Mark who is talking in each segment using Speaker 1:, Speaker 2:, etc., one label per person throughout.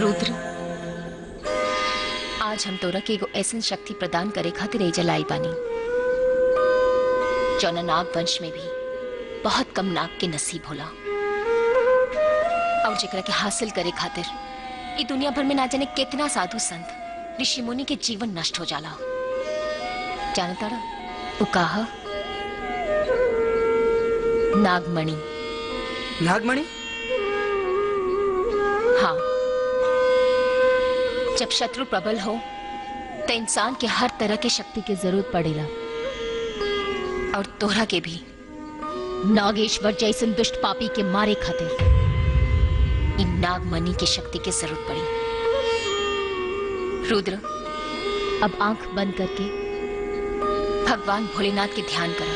Speaker 1: रुद्र, आज हम तोरा के एगो ऐसन शक्ति प्रदान करे खातिर एजल आइल बानी जौना नाग वंश में भी बहुत कम नाग के नसीब होला और जेकरा के हासिल करे खातिर ई दुनिया भर में ना जाने कितना साधु संत ऋषि मुनि के जीवन नष्ट हो जाला। जानता वो कहा नागमणि।
Speaker 2: नागमणि?
Speaker 1: हाँ, जब शत्रु प्रबल हो तो इंसान के हर तरह की शक्ति की जरूरत पड़ेला और तोहरा के भी नागेश्वर जैसन दुष्ट पापी के मारे खातिर इन नागमणि की शक्ति की जरूरत पड़ी। रुद्र, अब आंख बंद करके भगवान भोलेनाथ के ध्यान करो।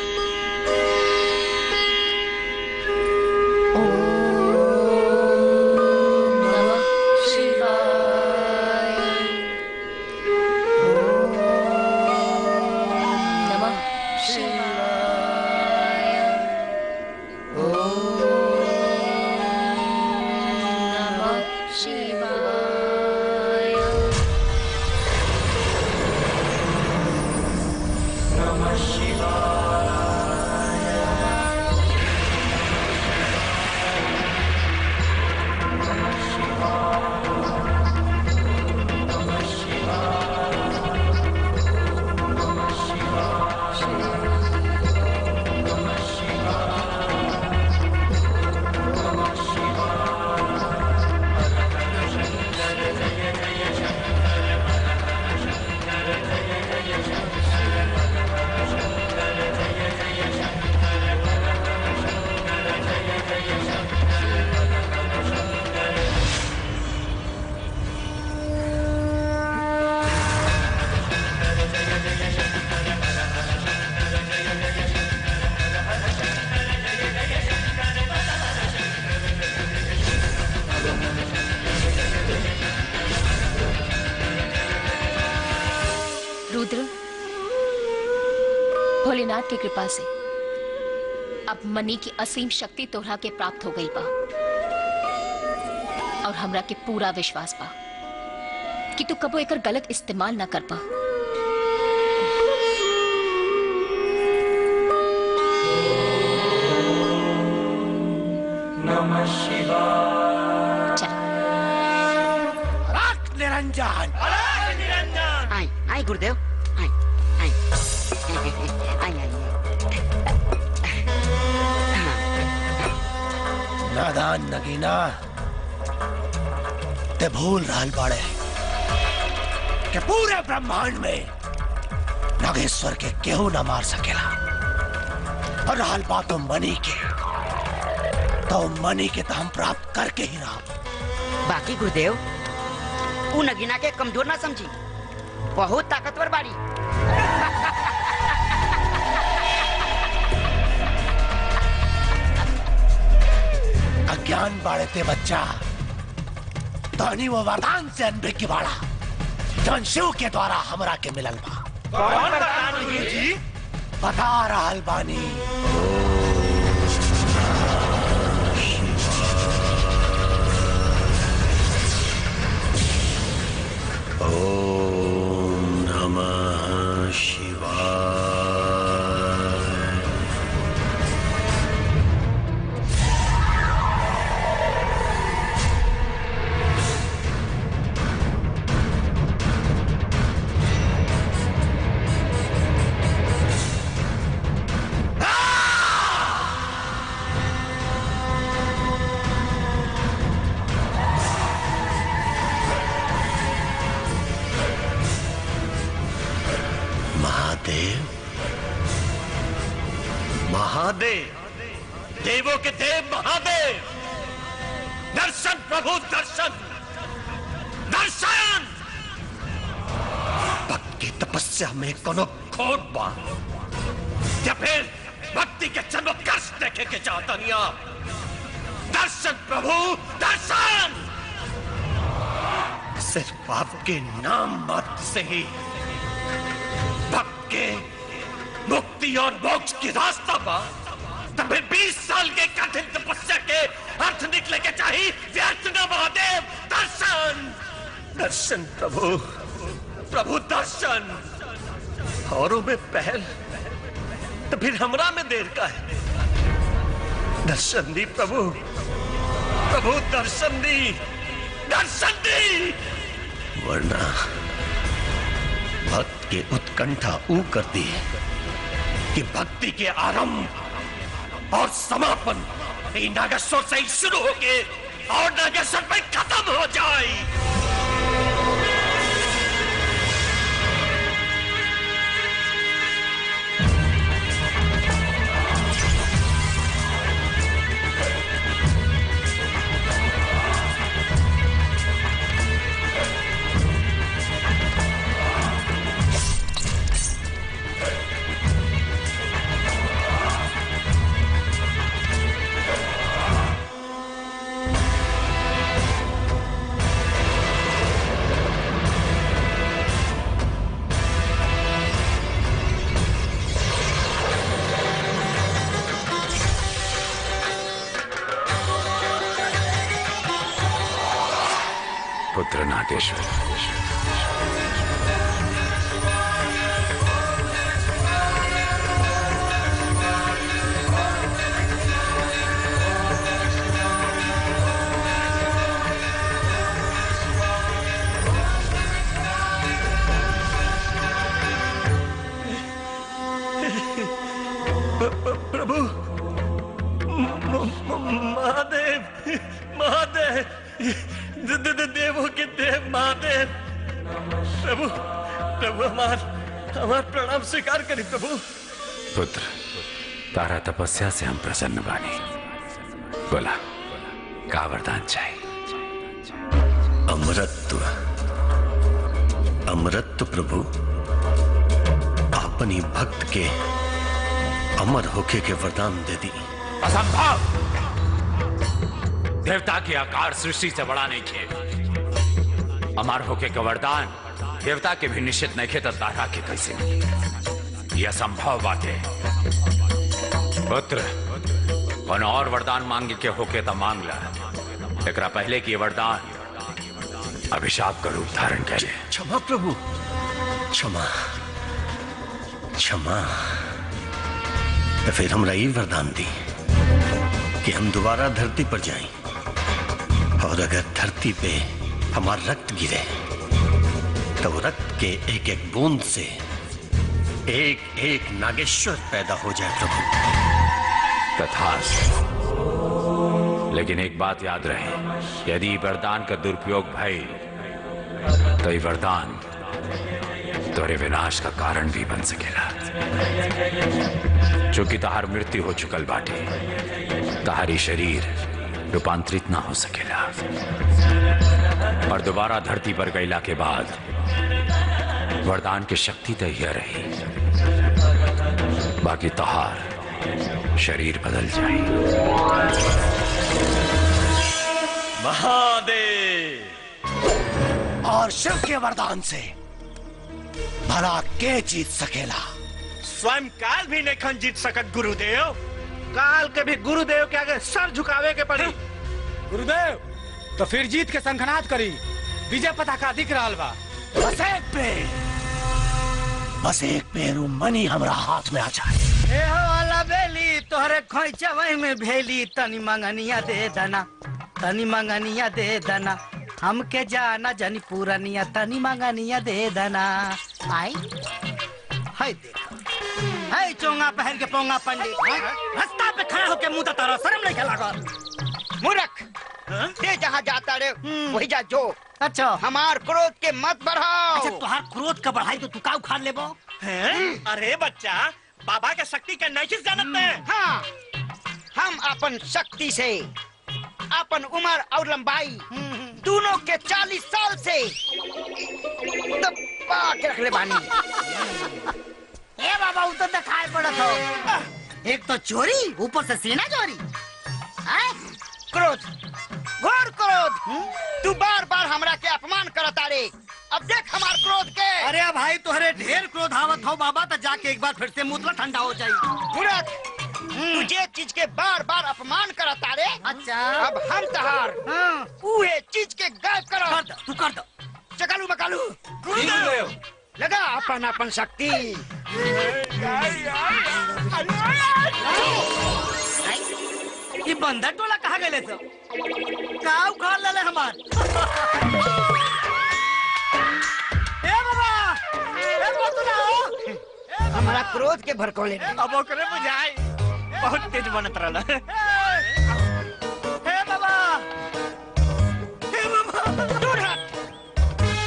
Speaker 1: भोलेनाथ की कृपा से अब मनी की असीम शक्ति तोहरा के प्राप्त हो गई बा और हमरा के पूरा विश्वास बा कि तू कबो एकर गलत इस्तेमाल ना कर पा।
Speaker 3: नमः शिवाय।
Speaker 1: चल
Speaker 3: निरंजन।
Speaker 2: आई आई गुरुदेव, आई आई आई आई।
Speaker 3: नादान नगीना, ते भूल रहल बाड़े कि पूरे ब्रह्मांड में नागेश्वर के केहू न मार सकेला। और रहल बात मणि के, तो मणि के तो हम प्राप्त करके ही रहा।
Speaker 2: बाकी गुरुदेव, वो नगीना के कमजोर ना समझी, बहुत ताकतवर बाड़ी।
Speaker 3: अज्ञान बाड़े ते बच्चा, तो वो वरदान से अनभिज्ञ बाड़ा जौन शिव के द्वारा हमरा के मिलल बा।
Speaker 4: कौन वरदान गुरुजी?
Speaker 3: बता रहल बानी। ओम नमः शिवाय।
Speaker 5: महादेव, देवों के देव महादेव, दर्शन प्रभु दर्शन, दर्शन। भक्ति तपस्या में कोनो खोट बा या फिर भक्ति के चमत्कार देखे के चाहतनिया? दर्शन प्रभु दर्शन। सिर्फ आपके नाम मात्र से ही भक्त के मुक्ति और मोक्ष की रास्ता बा। तभी 20 साल के कठिन तपस्या के अर्थ निकले के चाहिए। व्यर्थ न महादेव दर्शन। दर्शन प्रभु, प्रभु दर्शन। औरों में पहल तो फिर हमरा में देर का है। दर्शन दी प्रभु, प्रभु दर्शन दी, दर्शन दी, वरना भक्त के उत्कंठा ऊ करती है कि भक्ति के आरंभ और समापन नागेश्वर से ही शुरू होके और नागेश्वर में खत्म हो जाए।
Speaker 6: पुत्र नागेश्वर,
Speaker 5: प्रभु, महादेव, महादेव, देवों के देव महादेव, प्रभु, प्रभु हमार प्रणाम स्वीकार करी प्रभु।
Speaker 6: पुत्र, तारा तपस्या से हम प्रसन्न बानी। बोला, का वरदान चाहिए?
Speaker 5: अमरत्व, अमरत्व प्रभु, अपनी भक्त के अमर होके के वरदान दे दी।
Speaker 6: असंभव! देवता के आकार सृष्टि से बड़ा नहीं खे। अमर होके का वरदान देवता के भी निश्चित नहीं खे, तो तारा के कैसे? यह असंभव बात है। पुत्र, कौन और वरदान मांगे के होके तो मांग ला। एकरा पहले की वरदान अभिशाप का रूप धारण करे।
Speaker 5: क्षमा प्रभु, क्षमा, क्षमा। तो फिर हमरा ये वरदान दी कि हम दोबारा धरती पर जाएं, और अगर धरती पे हमारा रक्त गिरे तो वो रक्त के एक एक बूंद से एक एक नागेश्वर पैदा हो जाए प्रभु।
Speaker 6: तथास्तु। लेकिन एक बात याद रहे, यदि वरदान का दुरुपयोग भई तो ये वरदान तोरे विनाश का कारण भी बन सकेला। चूंकि तहार मृत्यु हो चुकल बाटे, तहारी शरीर रूपांतरित ना हो सकेला, और दोबारा धरती पर गईला के बाद वरदान की शक्ति तो यह रही, बाकी तहार शरीर बदल जाए।
Speaker 3: महादेव और शिव के वरदान से भला के जीत सकेला?
Speaker 4: स्वयं काल भी नहीं जीत सकत गुरुदेव। काल के भी गुरुदेव के आगे सर झुकावे के पड़ी।
Speaker 7: गुरुदेव, तो फिर जीत के संखनाद करी। विजय पताका दिख रहा बा।
Speaker 3: बस एक पेरू मनी हमरा हाथ में आ जाए।
Speaker 2: ए हो वाला बेली, तोहरे खोइचवई में भेली, तनी मंगनिया दे दना, तनी मंगनिया दे दना, हमके जाना जनी पूरनिया, तनी मंगनिया दे दना। आई हाय देखो, हाय चोंगा पहन के पोंगा पंडित, रास्ता पे खड़ा होके मुंह तारा, शर्म नहीं लागल?
Speaker 8: मूर्ख, ते जहाँ जाता रे वही जा जो।
Speaker 2: अच्छा,
Speaker 8: हमार क्रोध के मत बढ़ाओ।
Speaker 2: अच्छा तुहार क्रोध का बढ़ाई तो तू का उखाड़ लेबो?
Speaker 4: अरे बच्चा, बाबा के शक्ति के नहीं जानते हैं।
Speaker 8: हाँ, हम अपन शक्ति से अपन उम्र और लंबाई दोनों के 40 साल से दबा के रख ले बानी।
Speaker 2: ए बाबा, वो तो दिखाई पड़त हो। एक तो चोरी, ऊपर से सीना चोरी।
Speaker 8: क्रोध, घोर क्रोध। तू बार बार हमरा के अपमान करता रे। अब देख हमार क्रोध के।
Speaker 2: अरे भाई, तुहरे ढेर क्रोध आवत हो बाबा, तो जाके एक बार फिर से मुतला ठंडा हो जाई।
Speaker 8: मूर्ख, तुझे चीज के बार बार अपमान करता रे।
Speaker 2: अच्छा,
Speaker 8: अब हम तहार उहे चीज के गायब करो।
Speaker 2: कर दो, तू कर दो।
Speaker 8: पहचान अपन शक्ति।
Speaker 2: ये बंदर टोला कहाँ गए तो का उखाड़ ले हमार। ए बाबा, ए बतुला हो।
Speaker 8: हमारा क्रोध के भड़कौले में।
Speaker 4: अब ओकरे बुझाई बहुत तेज बनत रहला।
Speaker 2: हे बाबा, दूर हट।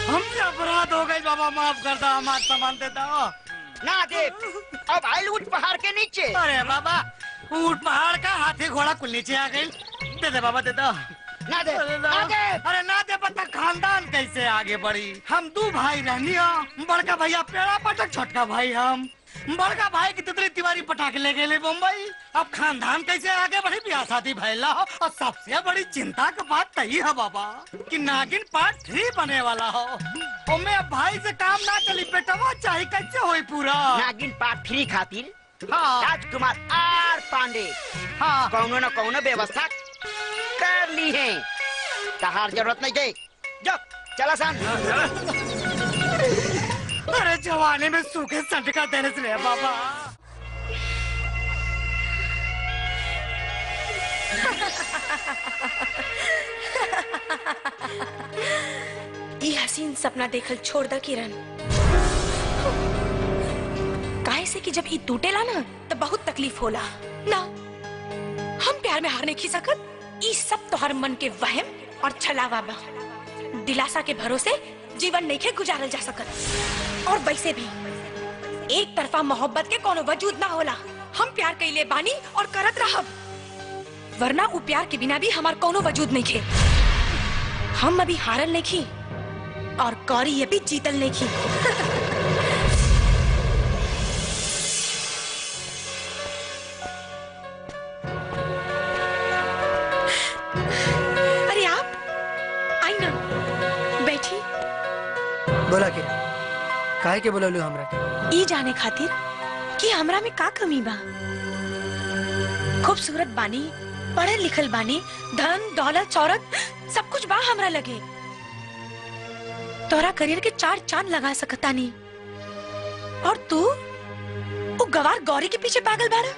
Speaker 2: हमसे अपराध हो गई बाबा, माफ कर दो, हमारा सामान दे दो।
Speaker 8: ना दे, अब आइल ऊंट पहाड़ के नीचे।
Speaker 2: अरे बाबा, ऊंट पहाड़ का, हाथी घोड़ा कुल नीचे आ गई। दे दे बाबा, दे दो।
Speaker 8: ना दे, ना दे।
Speaker 2: अरे ना दे, पता खानदान कैसे आगे बढ़ी। हम दो भाई रहनी हो, बड़का भैया पेड़ा पटक, छोटका भाई हम। बड़का भाई की तितली तिवारी पटाखे ले गए मुंबई। अब खानदान कैसे आगे बढ़ी, ब्याह शादी भैला हो। और सबसे बड़ी चिंता की बात तही है बाबा कि नागिन पार्ट 3 बने वाला हो। मैं अब भाई से काम ना चली, बेटवा चाहे कैसे होई पूरा।
Speaker 8: नागिन पार्ट 3 खातिर
Speaker 2: हाँ
Speaker 8: राजकुमार आर पांडे
Speaker 2: हाँ
Speaker 8: कौनो न कौनो व्यवस्था कर ली है। तहार जरूरत नहीं गई, जो चला सन।
Speaker 2: अरे जवानी में सूखे संटका देने से रे बाबा।
Speaker 9: ये हसीन सपना देखल छोड़ द किरण। काहे से कि जब ये टूटेला ना तो बहुत तकलीफ होला ना। हम प्यार में हार नहीं खी सकत। ये सब तोहर मन के वहम और छलावा बा। दिलासा के भरोसे जीवन नहीं के गुजारल जा सकत। और वैसे भी एक तरफा मोहब्बत के कोनो वजूद ना होला। हम प्यार कइले बानी और करत रहब, वरना उ प्यार के बिना भी हमार कोनो वजूद नहीं खे। हम अभी हारल नहीं खी और कौरी ये भी जीतल नहीं खी। अरे आप आई ना, बैठी।
Speaker 10: बोला के काहे के बोललू हमरा के?
Speaker 9: ई जाने खातिर कि हमरा में का कमी बा। खूबसूरत बानी, पढ़ल लिखल बानी, धन दौलत शौहरत सब कुछ बा हमरा लगे। तोरा करियर के 4 चांद लगा सकता नहीं। और तू वो गवार गौरी के पीछे पागल बाड़ा,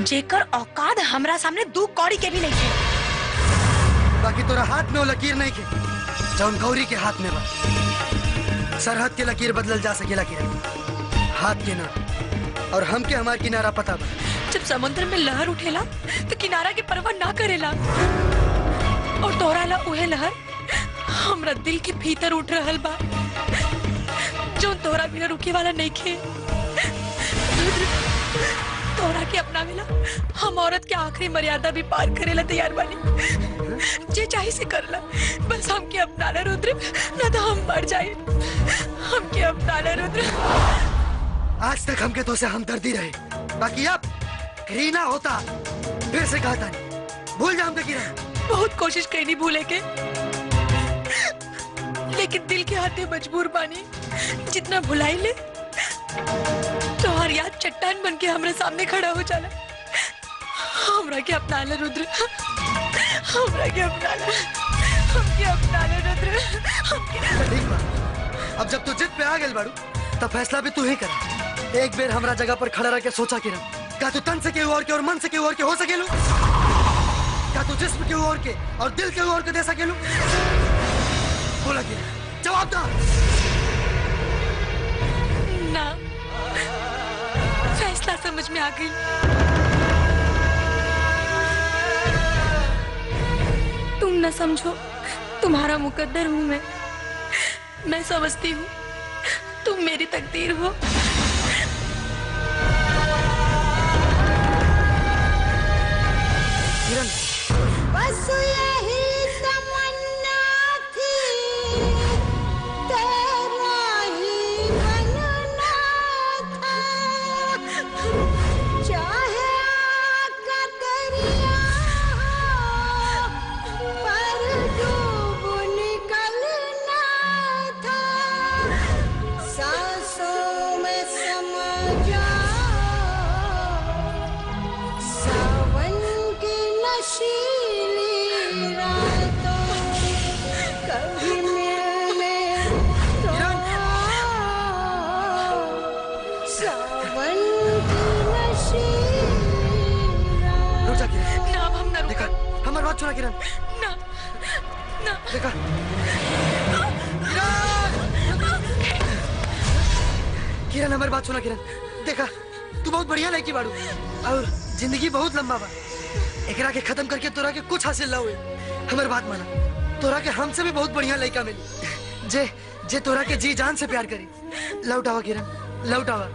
Speaker 9: जेकर औकात हमरा सामने 2 कौड़ी के भी नहीं है।
Speaker 10: बाकी तोरा हाथ में वो लकीर नहीं के जौन गौरी के हाथ में बा। सरहद के लकीर बदलल जा सकेला किरण, हाथ के ना। और हमके हमार किनारा पता बा।
Speaker 9: जब समुद्र में लहर उठेला तो किनारा के परवाह ना करेला। और तोरा ला उहे लहर हमरा दिल के भीतर उठ रहल बा, जो तोरा बिना रुके वाला नहीं खे। तोरा के अपना मिला हम औरत के आखिरी मर्यादा भी पार करेला तैयार बानी। जे चाहे से करला, बस हमके अपना ले रुद्र, ना तो हम मर जाए। हमके अपना ले रुद्र।
Speaker 10: आज तक हमके तो से हमदर्दी रहे, बाकी अब घृणा होता। फिर से कहा था भूल जा हमके किरण।
Speaker 9: बहुत कोशिश करी भूले के, लेकिन दिल के हाथे मजबूर बानी। जितना भुलाई ले तो हर याद चट्टान बन के हमारे सामने खड़ा हो जाला। हमरा के अपना ले रुद्र, हमरा के अपना ले, हमके अपना ले रुद्र, हमके।
Speaker 10: ठीक बा, अब जब तू जिद पे आ गेल बाड़ू तब फैसला भी तू ही करा। एक बेर हमरा जगह पर खड़ा रह के सोचा किरण, क्या तू तन से केहू और के और मन से केहू और के हो सकेलू? क्या तू जिस्म केहू और के और दिल केहू और के दे सकेलू? बोला किरण, जवाब दा।
Speaker 9: ना, फैसला समझ में आ गई। तुम न समझो, तुम्हारा मुकद्दर हूँ मैं समझती हूँ तुम मेरी तकदीर हो।
Speaker 10: किरण,
Speaker 11: बस यही तमन्ना थी, तेरा ही बनना था। चाहे आका दरिया हो, पर डूब निकलना था। सांसों में
Speaker 10: देखा किरण हमारी बात सुना किरण। देखा तू बहुत बढ़िया लड़की बाड़ू और जिंदगी बहुत लंबा बा। एकरा के खत्म करके तोरा के कुछ हासिल ना हुई। हमारी बात माना, तोरा के हमसे भी बहुत बढ़िया लड़का मिली जे जे तोरा के जी जान से प्यार करी। लौट आवा किरण, लौट आवा।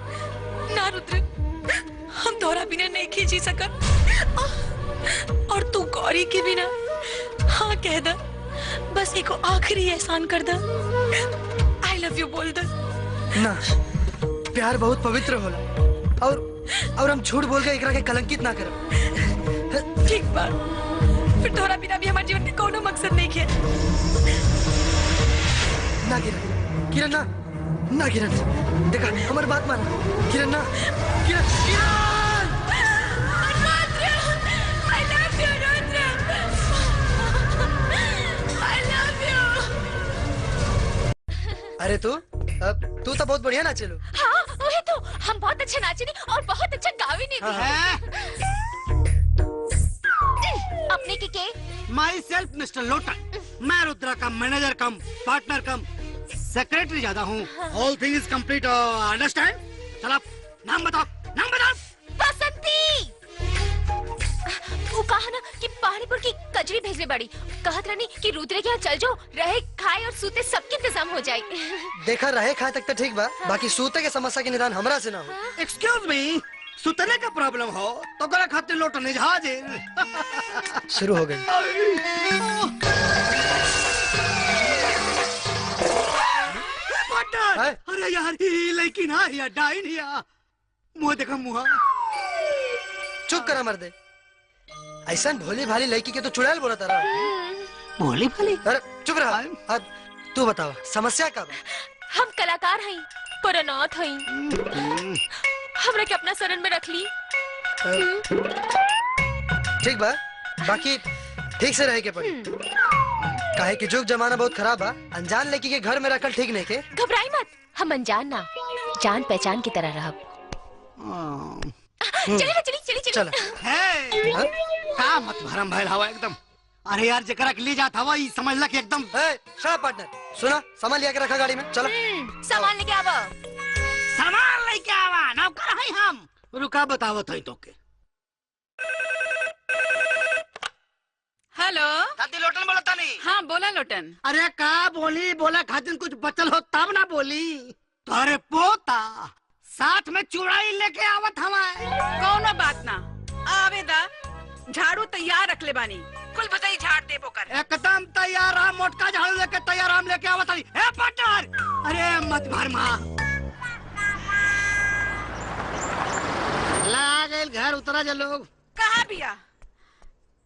Speaker 9: ना रुद्र, हम तोरा बिना नहीं खींची सकत और तू गौरी के बिना हाँ कह द। बस एको आखिरी एहसान कर द। आई लव यू बोल द।
Speaker 10: ना, प्यार बहुत पवित्र होला और हम झूठ बोल के एकरा के कलंकित ना करब।
Speaker 9: ठीक बा, फिर तोरा बिना भी हमारे जीवन में कोनो मकसद नहीं है।
Speaker 10: ना किरण, किरण ना, ना किरण, देखा हमारी बात मान। किरण ना, किरण, किरण।
Speaker 9: I love you, Rudra. I love you।
Speaker 10: अरे तू तो बहुत बढ़िया नाचे लो।
Speaker 1: हाँ वही तो, हम बहुत अच्छा नाचे नहीं और बहुत अच्छा गावे नहीं भी। अपने के
Speaker 2: माई सेल्फ मिस्टर लोटन। मैं रुद्रा का मैनेजर कम पार्टनर कम सेक्रेटरी ज्यादा हूँ। All thing is complete, understand? चल आप नाम बताओ, नाम बताओ।
Speaker 1: बसंती। वो कहा ना कि पहाड़ीपुर की कजरी भेजने बड़ी। कहत रहनी कि रुद्रे के यहाँ चल जाओ, रहे खाए और सूते सबके इंतजाम हो जाए।
Speaker 10: देखा रहे खाए तक तो ठीक बा, बाकी सूते के समस्या के निदान हमरा से ना हो।
Speaker 2: एक्सक्यूज मी, सुतने का प्रॉब्लम हो तो गला खाते लोटने जहाज
Speaker 10: शुरू हो गई।
Speaker 2: अरे यार लड़की ना या डाइन या मुँह देखा मुँह।
Speaker 10: चुप करा मर्दे, ऐसा भोली भाली लड़की के तो चुड़ैल बोला तारा।
Speaker 2: भोली भाली?
Speaker 10: अरे चुप रहा। अब तू बतावा समस्या का बा?
Speaker 1: हम कलाकार हई, पर अनाथ हई। हमरा के अपना शरण में रख ली।
Speaker 10: ठीक बा, बाकी ठीक से रहे के पड़ी। काहे कि जुग जमाना बहुत खराब बा, अनजान लड़की के घर में रखल ठीक नहीं के।
Speaker 1: घबराई मत, हम अनजान ना जान पहचान की तरह रहब। चली चली चली चली।
Speaker 10: चला।
Speaker 2: का मत भरम भैल हवा एकदम। अरे यार जकरा के ले जात हवा ई समझ ला कि एकदम।
Speaker 10: शाबाश पार्टनर, सुना सामान लिया के रखा गाड़ी में। चलो
Speaker 1: सामान लेके आवा।
Speaker 2: सामान लेके आवा, नौकर हई हम। रुका बतावत हई तो के।
Speaker 12: हेलो
Speaker 2: दादी लोटन बोलता नहीं?
Speaker 12: हाँ बोला लोटन।
Speaker 2: अरे का बोली, बोला खातिर कुछ बचल हो तब ना बोली। अरे पोता साथ में चुड़ाई लेके आवत हवा।
Speaker 12: कौनो बात ना, आवेदा झाड़ू तैयार रख ले बानी। कुल बताई झाड़ दे बोकर।
Speaker 2: एकदम तैयार हम, मोटका झाड़ू लेके तैयार हम लेके आवत हई। ए पार्टनर, अरे मत भर माँ। ला गए घर उतरा जा लोग।
Speaker 12: कहाँ बिया?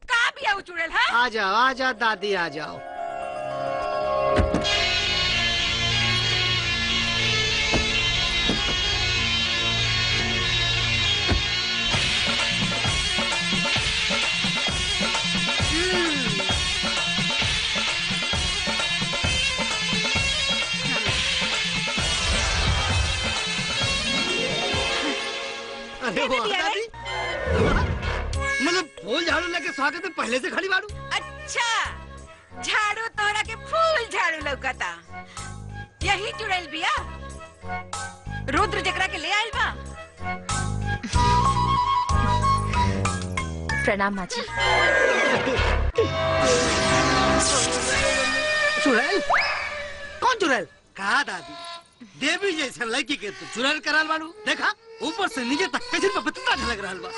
Speaker 12: कहाँ बिया वो चुड़ैल है?
Speaker 2: आ जाओ दादी आ जाओ। अरे वो दादी, मतलब फूल झाड़ू लेके स्वागत में पहले से खड़ी बाड़ू।
Speaker 12: अच्छा, झाड़ू तोरा के फूल झाड़ू लौकता। यही चुड़ैल बिया रुद्र जकरा के ले आइल बा।
Speaker 1: प्रणाम माँ जी।
Speaker 2: चुड़ैल? कौन चुड़ैल? कहा दादी, देवी जैसे लड़की के तू चुड़ैल कराल बाड़ू। देखा ऊपर से नीचे तक कैसे पपीता झलक रहल बा।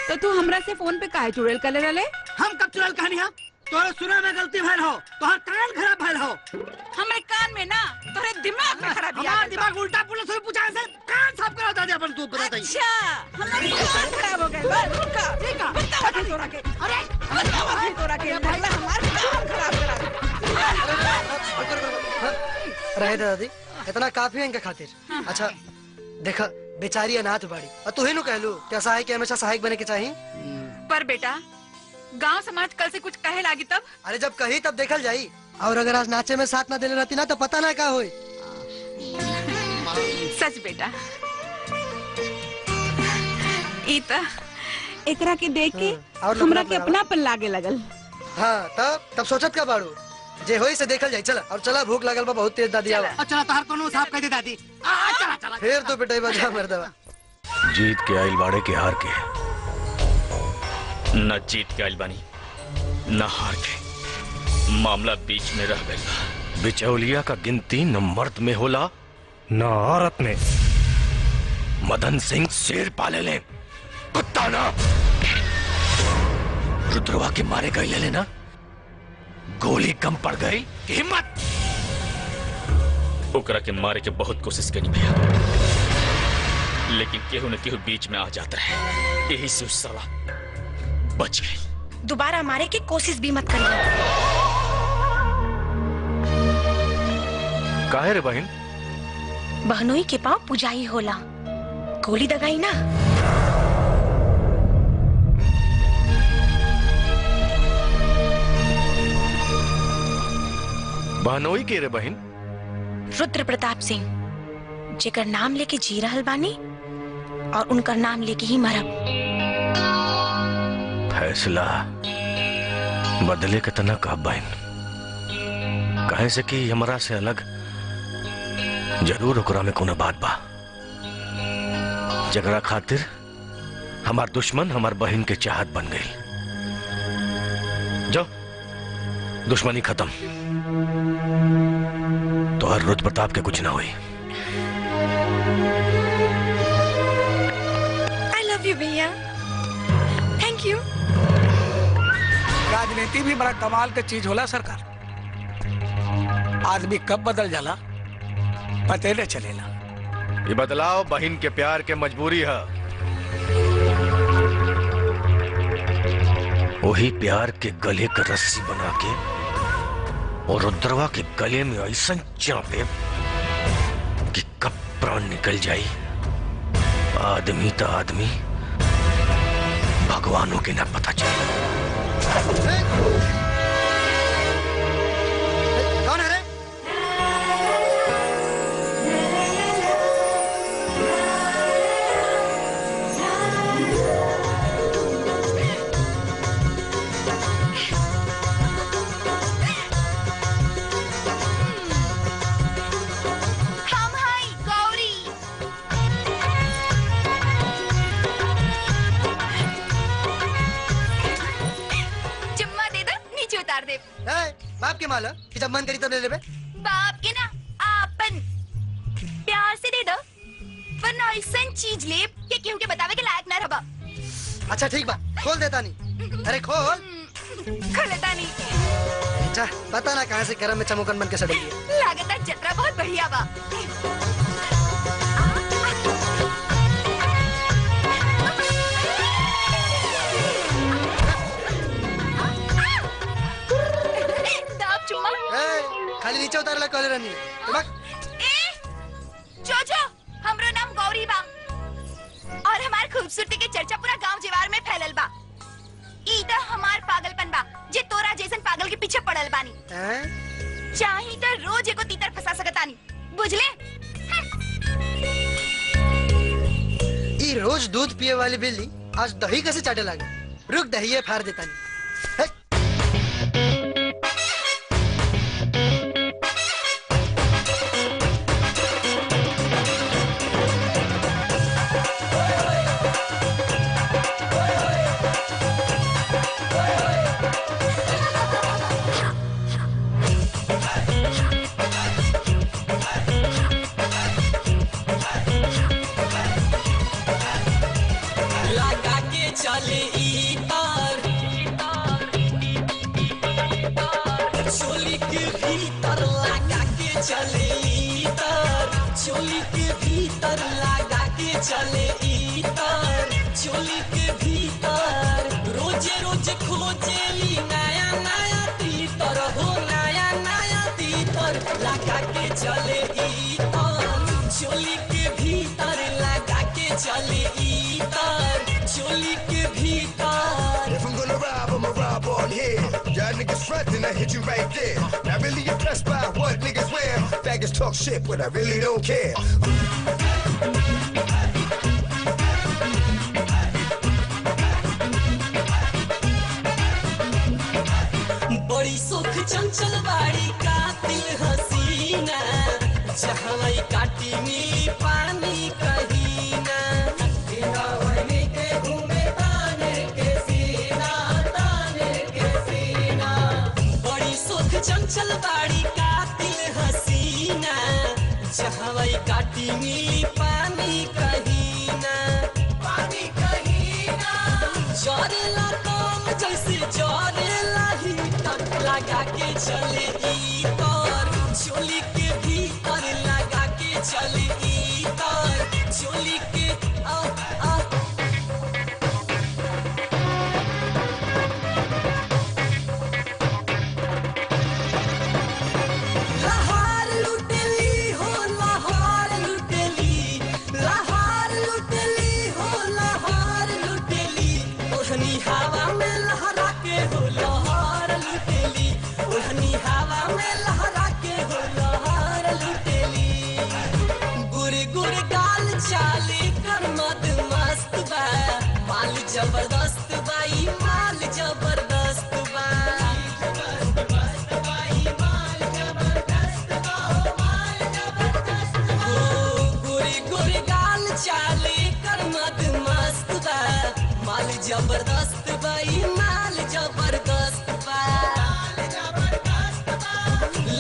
Speaker 12: तो तू हमरा से फोन पे काहे चुड़ैल कर ले रहे?
Speaker 2: हम कब चुड़ैल कहानी है? तोरे सुने में गलती भइल हो, तोहर कान खराब भइल हो।
Speaker 12: हमरे कान में ना, तोरे दिमाग में खराबी आ गइल बा।
Speaker 2: हमार दिमाग उल्टा पुल्टा से पूछा से कान साफ करो दादी अपन तू बता दई।
Speaker 12: अच्छा, हमार कान खराब हो गइल बा। रुका, देखा, बताओ तोरा के। अरे, बताओ तोरा के भैया हमार कान खराब करा।
Speaker 10: रहे दादी, इतना काफी है इनके खातिर। अच्छा देखा, बेचारी अनाथ बाड़ी और तू ही नु कहलू कि असहाय के हमेशा सहायक बने के चाहिए।
Speaker 12: पर बेटा, गांव समाज कल से कुछ कहे लागी तब?
Speaker 10: अरे जब कही तब देखल जाई। और अगर आज नाचे में साथ ना देने रहती ना तो पता ना क्या होई।
Speaker 12: सच बेटा, इता एकरा के देख के हमरा के अपनापन लागे लगल।
Speaker 10: हाँ तब सोचत का बाड़ू जे होई से देखल जाए। चला और चला, भूख लगल बा बहुत तेज दादी। आवा
Speaker 2: चला तहर कोनो साफ कह दे दादी। चला चला
Speaker 10: फिर तो पिटाई बजा मर्दवा।
Speaker 3: जीत के आइल बाड़े के हार के।
Speaker 13: न जीत के आइल बानी न हार के, मामला बीच में रह गया।
Speaker 3: बिचौलिया का गिनती न मर्द में होला न औरत में। मदन सिंह शेर पाले ले, कुत्ता ना। रुद्रवा के मारे गए ले ना, गोली कम पड़ गई कि हिम्मत।
Speaker 13: ओकरा के मारे के बहुत कोशिश करी भैया, लेकिन केहू न केहू बीच में आ जाता है। यही से साला बच गई।
Speaker 9: दोबारा मारे की कोशिश भी मत करिए।
Speaker 3: काहे रे बहन?
Speaker 9: बहनोई के पाँव पुजाई होला, गोली दगाई ना।
Speaker 3: बहनोई के रे बहन?
Speaker 9: रुद्र प्रताप सिंह, जेकर नाम लेके जी रहल बानी और उनकर नाम लेके ही मरब।
Speaker 3: फैसला बदले के तना का बहन, कहे से कि हमरा से अलग जरूर ओकरा में कोनो बात बा, जगरा खातिर हमार दुश्मन हमार बहन के चाहत बन गई। जाओ, दुश्मनी खत्म, तो हर रुद्र प्रताप के कुछ ना हुई।
Speaker 9: I love you भैया, थैंक यू।
Speaker 2: राजनीति भी बड़ा कमाल के चीज होला सरकार। आदमी कब बदल जाला पते न चलेला।
Speaker 3: ये बदलाव बहन के प्यार के मजबूरी है। वही प्यार के गले का रस्सी बना के और रुद्रवा के गले में ऐसा चापे कि कब प्राण निकल जाए। आदमी तो आदमी, भगवानों के ना पता चले।
Speaker 10: कौन है रे?
Speaker 11: हम हाय गौरी। चुम्मा दे दो, नीचे उतार दे।
Speaker 10: बाप के माला कि जब मन करी तब ले लेबे।
Speaker 11: बाप के ना आपन प्यार से दे दो, वरना ऐसा चीज ले कि केहू के बतावे के लायक ना रहबा।
Speaker 10: अच्छा ठीक बा, खोल देता नहीं। अरे खोल।
Speaker 11: खोलता नहीं।
Speaker 10: अच्छा पता ना कहाँ से गरम में चमोकन बन के सड़ गई।
Speaker 11: लागत है जतरा बहुत बढ़िया बा। दाब चुम्मा।
Speaker 10: खाली नीचे उतारला कॉल रानी।
Speaker 11: जोजो, हमरो नाम गौरी बा और हमार खूबसूरती के चर्चा पूरा गांव जीवार में फैलल बा। ई त हमार पागलपन बा जे तोरा जैसन पागल के पीछे पड़ल बानी। चाही त रोज एको तीतर फंसा सकतानी, बुझले?
Speaker 10: ई रोज दूध पिए वाली बिल्ली आज दही कैसे चाटे लागे। रुक, दही फाड़ देता नहीं।
Speaker 11: लगा के चले ई तार, चोली के भीतर लगा के चले ई तार, चोली के भीतर लगा के चले ई तार, चोली के भीतर रोजे रोज खोजेली नया नया तीतर हो, नया नया तीतर लगा के चले ई तार, चोली के भीतर लगा के चले ई तार, चोली के भीतर।
Speaker 14: If I'm gonna rob, I'ma rob on here. Y'all niggas frontin', I hit you right there. Not really impressed by what niggas wear. Faggots talk shit, but I really don't care.
Speaker 11: बड़ी सुख चंचल बाड़ी जहाँ काटी मिली पानी कहीं ना बिना ओढ़नी के घूमे ताने के सीना बड़ी सोख चंचल बाड़ी कातिल हसीना जहाँ काटी मिली पानी कहीं ना जरेला काम जैसे जरेला ही तक लगा के चले ई तर चोली के भीतर लगा के चले ई तर चोली के लहार लुटेली हो लहार लुटेली लहार लुटेली हो लहार लुटेली ओढ़नी हवा में लहरा के हो लहार लुटेली ओढ़नी हवा में लहरा के हो लहार लुटेली गुर गुर गाल चाले कर मद मस्त बा माल जबरदस्त बा ई माल जबरदस्त बा गोरी गोरी गाल चाले कर मद मस्त बा माल जबरदस्त बा ई माल जबरदस्त बा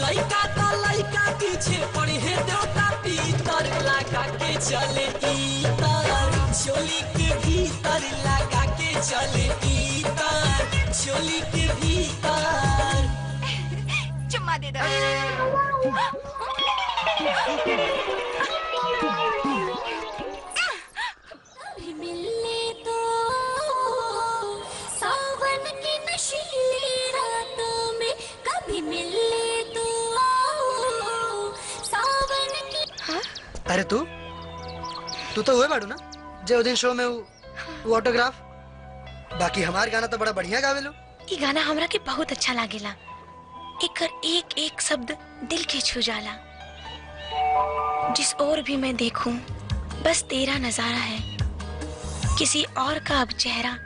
Speaker 11: लइका तो लइका पीछे पड़ी है देवता पीतर लगा के चले ई तर चोली के भीतर लगा के चले ई तर चोली के भीतर
Speaker 12: चुम्मा दे दो
Speaker 15: मिलने तो सावन की नशीली रातों में कभी मिलने तो सावन की
Speaker 10: अरे तू तो हुए बाड़ू ना जो दिन शो में वो ऑटोग्राफ बाकी हमार गाना तो बड़ा बढ़िया गावेलो।
Speaker 9: ये गाना हमरा के बहुत अच्छा लागेला एकर एक एक शब्द दिल के छू जाला जिस ओर भी मैं देखूं बस तेरा नजारा है किसी और का अब चेहरा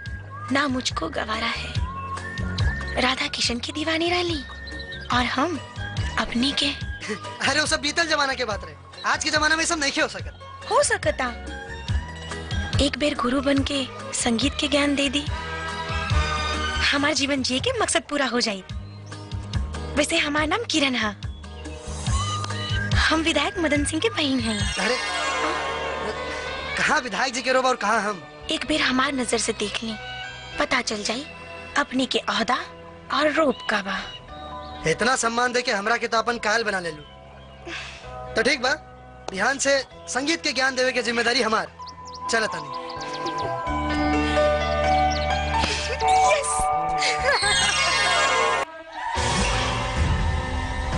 Speaker 9: ना मुझको गवारा है राधा किशन की दीवानी रही और हम अपनी के
Speaker 10: अरे वो सब बीतल जमाना के बात रहे आज के जमाना में सब नहीं हो
Speaker 9: सकता एक बेर गुरु बन के संगीत के ज्ञान दे दी हमार जीवन जिए के मकसद पूरा हो जाए। वैसे हमारा नाम किरण है हम विधायक मदन सिंह के बहन हैं।
Speaker 10: अरे कहाँ विधायक जी के रोब और कहाँ हम
Speaker 9: एक बेर हमार नजर से देख लें पता चल जाए अपनी के ओहदा और रूप का बा।
Speaker 10: इतना सम्मान दे के हमरा के तो अपन कायल बना ले लू तो ठीक बा ध्यान से संगीत के ज्ञान देवे के जिम्मेदारी हमार चल तनी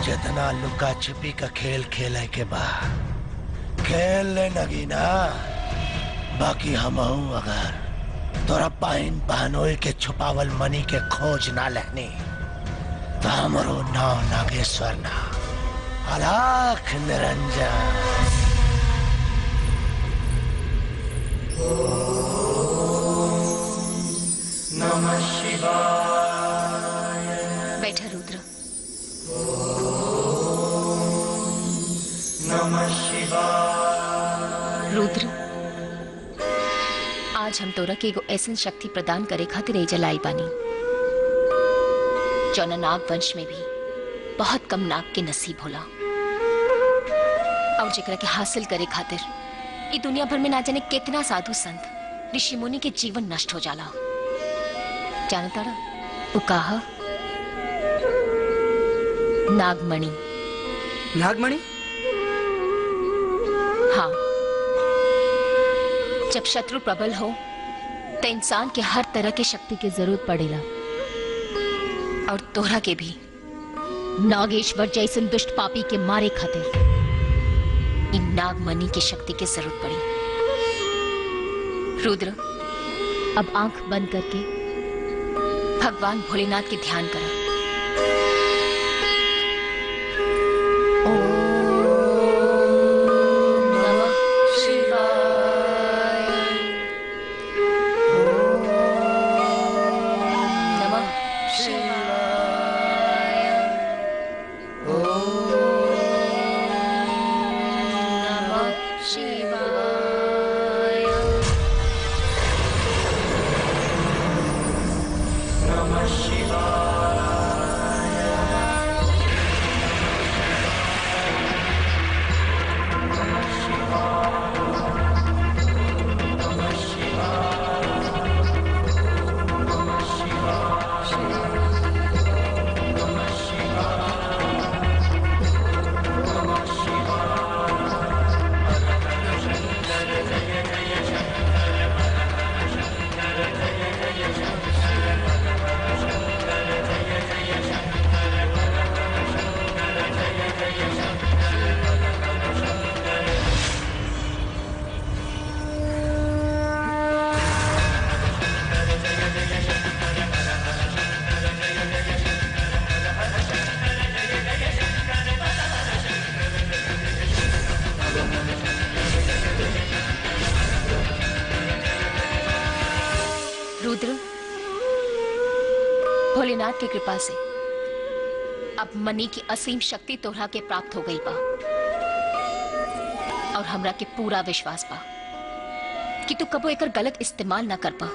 Speaker 3: जितना लुका छिपी का खेल खेले के बाद खेल ले नगीना बाकी हम अगर तोरा पाइन बहनोई के छुपावल मनी के खोज ना लेनी तो हमरो नाव नागेश्वर ना अलाख निरंजन।
Speaker 11: नमः शिवाय।
Speaker 1: बैठा रुद्र।
Speaker 11: नमः शिवाय।
Speaker 1: रुद्र आज हम तोरा के एगो ऐसन शक्ति प्रदान करे खातिर एजा लाई बानी जौना नाग वंश में भी बहुत कम नाग के नसीब होला और जेकरा के हासिल करे खातिर ई दुनिया भर में ना जाने कितना साधु संत ऋषि मुनि के जीवन नष्ट हो जाला। जानता रहा वो कहा नागमणि।
Speaker 10: नागमणि?
Speaker 1: हाँ, जब शत्रु प्रबल हो तो इंसान के हर तरह की शक्ति की जरूरत पड़ेला और तोहरा के भी नागेश्वर जैसन दुष्ट पापी के मारे खातिर इन नागमणि की शक्ति की जरूरत पड़ी। रुद्र अब आंख बंद करके भगवान भोलेनाथ के ध्यान करो। बाप की कृपा से अब मनी की असीम शक्ति तोहरा के प्राप्त हो गई बा और हमरा के पूरा विश्वास बा कि तू कबो एकर गलत इस्तेमाल ना कर पा।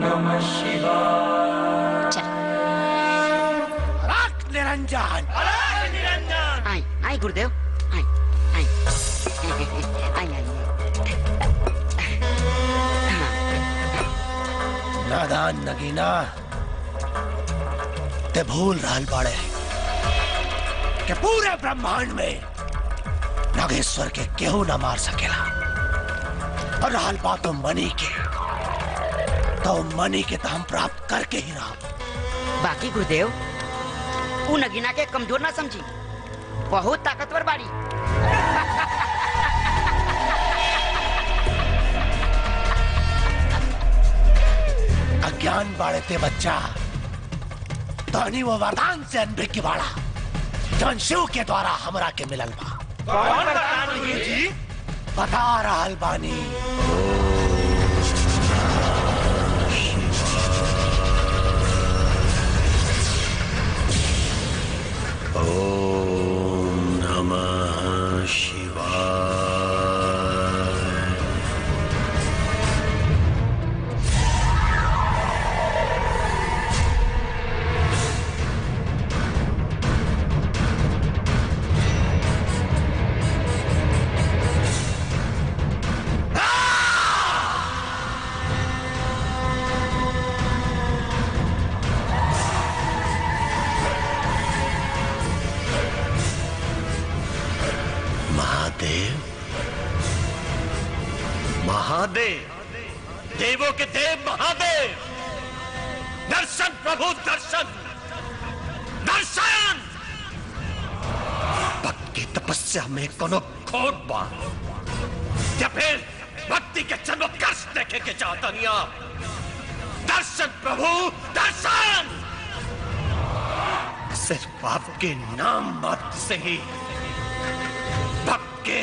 Speaker 11: नमः शिवाय।
Speaker 3: अलग निरंजन, अलग निरंजन।
Speaker 8: आई आई गुरुदेव, आई आई आई आई।
Speaker 3: नादान नगीना, ते भूल रहल बाड़े कि पूरे ब्रह्मांड में नागेश्वर के केहू ना मार सकेला। और रहल बात मनी के, तो मनी के तो हम प्राप्त करके ही रहा।
Speaker 8: बाकी गुरुदेव वो नगीना के कमजोर ना समझी, बहुत ताकतवर बाड़ी।
Speaker 3: अज्ञान बाड़े ते बच्चा, तो वो वरदान से अनभिज्ञ की बाड़ा जौन शिव के द्वारा हमरा के मिलल बा।
Speaker 4: कौन वरदान जी?
Speaker 3: बता रहल बानी।
Speaker 5: ओम नमः शिवाय।
Speaker 3: महादेव, देवों के देव महादेव, दर्शन प्रभु दर्शन, दर्शन। भक्त की तपस्या में कोनो खोट बा या फिर भक्ति के जन्म कर्ष देखे के चाहता नहीं आप? दर्शन प्रभु दर्शन। सिर्फ आपके नाम मात्र से ही भक्त के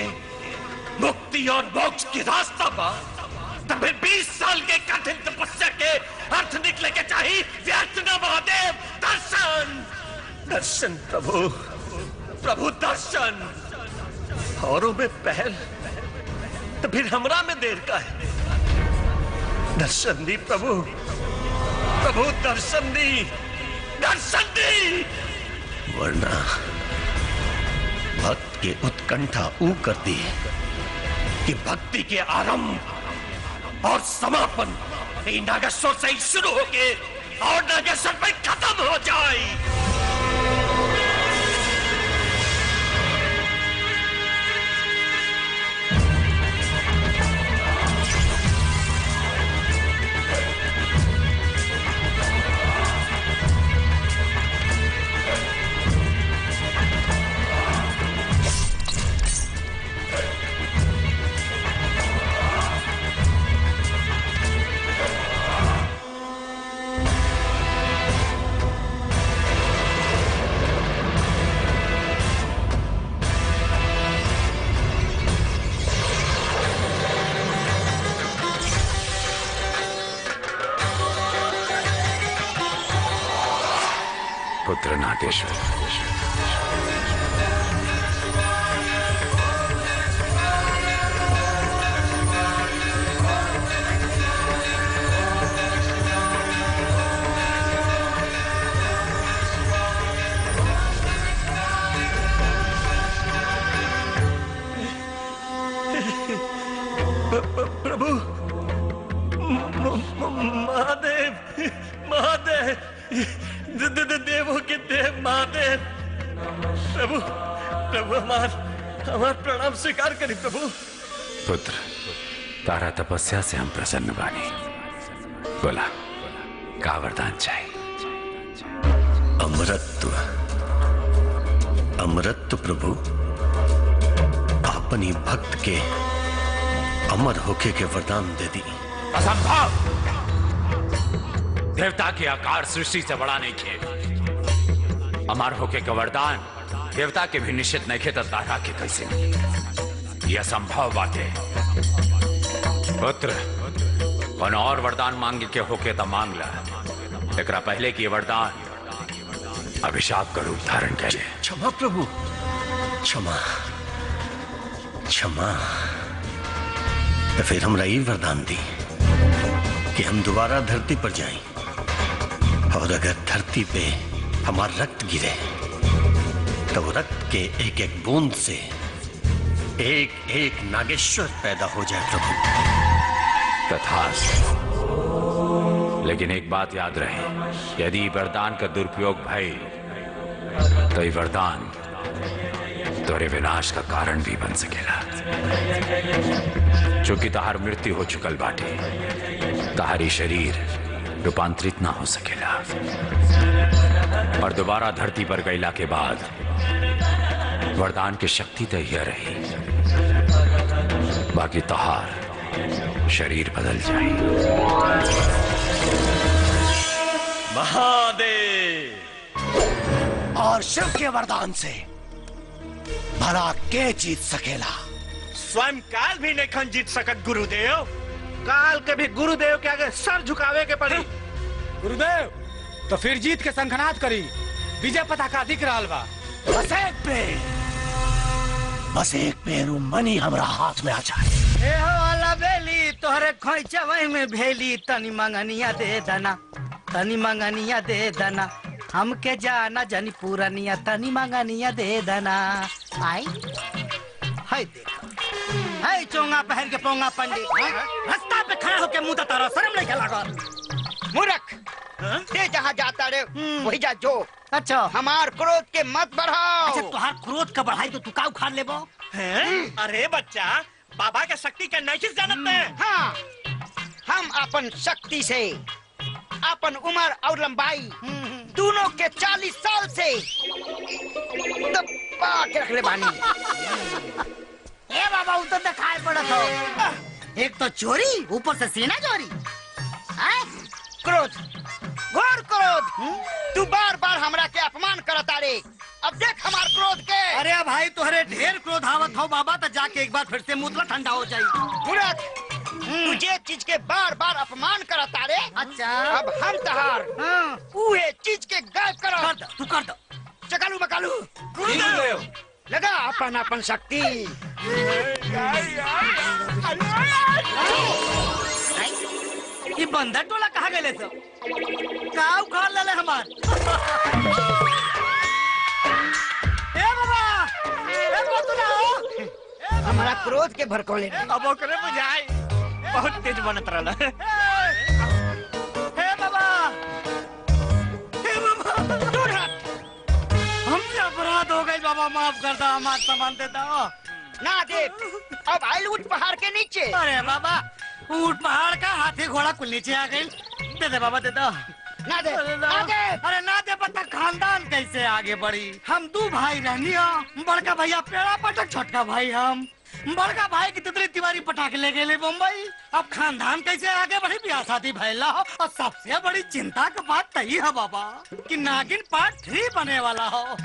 Speaker 3: मुक्ति और मोक्ष की रास्ता पा। तब 20 साल के कठिन तपस्या के अर्थ निकले के चाहिए व्यर्थ न। महादेव दर्शन, दर्शन प्रभु, प्रभु दर्शन। औरों में पहल तो फिर हमरा में देर का है। दर्शन दी प्रभु, प्रभु दर्शन दी, दर्शन दी। वरना भक्त के उत्कंठा ऊ करती है कि भक्ति के आरंभ और समापन नागेश्वर से ही शुरू होके और नागेश्वर पे खत्म हो जाए।
Speaker 6: पुत्र नागेश्वर,
Speaker 3: प्रभु महादेव, महादेव, देवों के देव महादेव। प्रभु, प्रभु हमार प्रणाम स्वीकार करी प्रभु।
Speaker 6: पुत्र, तारा तपस्या से हम प्रसन्न बानी। बोला, का वरदान चाहिए?
Speaker 5: अमृतत्व, अमृतत्व प्रभु। अपनी भक्त के अमर होके के वरदान दे दी।
Speaker 6: असंभव! देवता के आकार सृष्टि से बड़ा नहीं खे। अमर होके का वरदान देवता के भी निश्चित नहीं खे तो तारा के कैसे? यह असंभव बात है। पुत्र कौन और वरदान मांगे के होके तो मांग ला, एकरा पहले की वरदान अभिशाप का रूप धारण करे।
Speaker 5: क्षमा प्रभु, क्षमा क्षमा। तो फिर हमरा ये वरदान दी कि हम दोबारा धरती पर जाएं, और अगर धरती पे हमारा रक्त गिरे तो वो रक्त के एक एक बूंद से एक एक नागेश्वर पैदा हो जाए प्रभु।
Speaker 6: तथास्तु। लेकिन एक बात याद रहे, यदि वरदान का दुरुपयोग भई तो ये वरदान तोरे विनाश का कारण भी बन सकेला। चूंकि तहार मृत्यु हो चुकल बाटे, तहारी शरीर रूपांतरित ना हो सकेला, और दोबारा धरती पर गईला के बाद वरदान की शक्ति तो यह रही, बाकी तहार शरीर बदल जाए।
Speaker 3: महादेव और शिव के वरदान से भला के जीत सकेला?
Speaker 4: स्वयं काल भी नहीं खन जीत सकत गुरुदेव। काल के भी गुरुदेव के आगे सर झुकावे के पड़ी।
Speaker 7: गुरुदेव तो फिर जीत के संखनाद करी, विजय पताका दिख रहा बा।
Speaker 3: बस एक पेर मनी हमरा हाथ में आ जाए।
Speaker 2: ए हो वाला बेली तोहरे खोइचवई में भेली, तनी मंगनिया दे दना, तनी मंगनिया दे दना, हमके जाना जनी पूरनिया, तनी मंगनिया दे दना। आई हाय देखो, हाय चोंगा पहन के पोंगा पंडित रास्ता पे खड़ा होके मुंह तारा, शर्म नहीं लागल?
Speaker 8: मूर्ख, ते जहाँ जाता रे वही जा जो।
Speaker 2: अच्छा,
Speaker 8: हमार क्रोध के मत बढ़ाओ।
Speaker 2: अच्छा तुहार क्रोध का बढ़ाई तो तू का उखाड़ लेबो?
Speaker 4: अरे बच्चा, बाबा के शक्ति के नहीं जानत में।
Speaker 8: हाँ, हम अपन शक्ति से अपन उम्र और लंबाई दोनों के 40 साल से दबा के रख ले बानी।
Speaker 2: ए बाबा वो तो दिखाई पड़त हो, एक तो चोरी ऊपर से सीना चोरी।
Speaker 8: क्रोध, घोर क्रोध। तू बार बार हमरा के अपमान करता रे। अब देख हमार क्रोध के।
Speaker 2: अरे भाई तुहरे ढेर क्रोध आवत हो बाबा, तो जाके एक बार फिर से मुतला ठंडा हो जाई।
Speaker 8: मूर्ख, तुझे चीज के बार बार अपमान करता रे।
Speaker 2: अच्छा,
Speaker 8: अब हम तहार उहे चीज के गायब करो।
Speaker 2: कर दो, तू कर दो।
Speaker 8: चकालू बकालू
Speaker 4: गुरुदेव
Speaker 8: लगा अपन अपन शक्ति।
Speaker 2: ये बंदर टोला कहाँ गए सब? का उखाड़ ले हमार? ए बाबा, ए बोतला हो।
Speaker 8: हमारा क्रोध के भड़कोले।
Speaker 4: अब ओकरे बुझाई बहुत तेज बनत रहला।
Speaker 2: हे बाबा, हे बाबा, दूर हट। हमसे अपराध हो गई बाबा, माफ कर दो, हमारा सामान दे दो।
Speaker 8: ना दे, अब आइल ऊंट पहाड़ के नीचे।
Speaker 2: अरे बाबा, ऊंट पहाड़ का, हाथी घोड़ा कुल नीचे आ गई। दे दे बाबा, दे दो।
Speaker 8: ना दे,
Speaker 2: आगे। अरे ना दे पता खानदान कैसे आगे बढ़ी? हम 2 भाई रहनी हो, बड़का भैया पेड़ा पटक, छोटका भाई हम। बड़का भाई की तितली तिवारी पटाख ले गए मुंबई। अब खानदान कैसे आगे बढ़ी? ब्याह शादी भैला हो, और सबसे बड़ी चिंता की बात तही है बाबा कि नागिन पार्ट 3 बने वाला हो।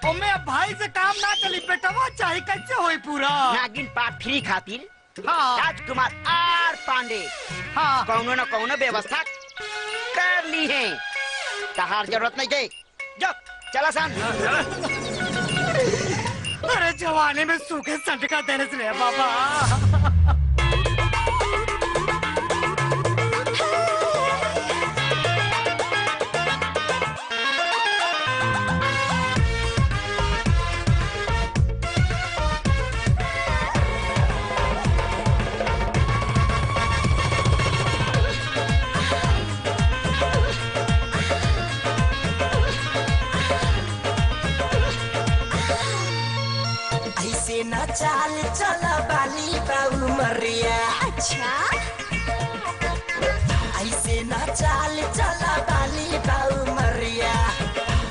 Speaker 2: ओमे अब भाई से काम ना चली, बेटवा चाहे कैसे होई पूरा?
Speaker 8: नागिन पार्ट 3 खातिर
Speaker 2: हाँ।
Speaker 8: राजकुमार आर पांडे
Speaker 2: हाँ।
Speaker 8: कौनो न कौनो व्यवस्था कर ली है। तहार जरूरत नहीं है। जो चला सन।
Speaker 2: अरे जवानी में सूखे संटका देने से बाबा।
Speaker 11: ना चाल चला बाली बाऊ मरिया। अच्छा, ऐसे ना चाल चला बाली बाऊ मरिया,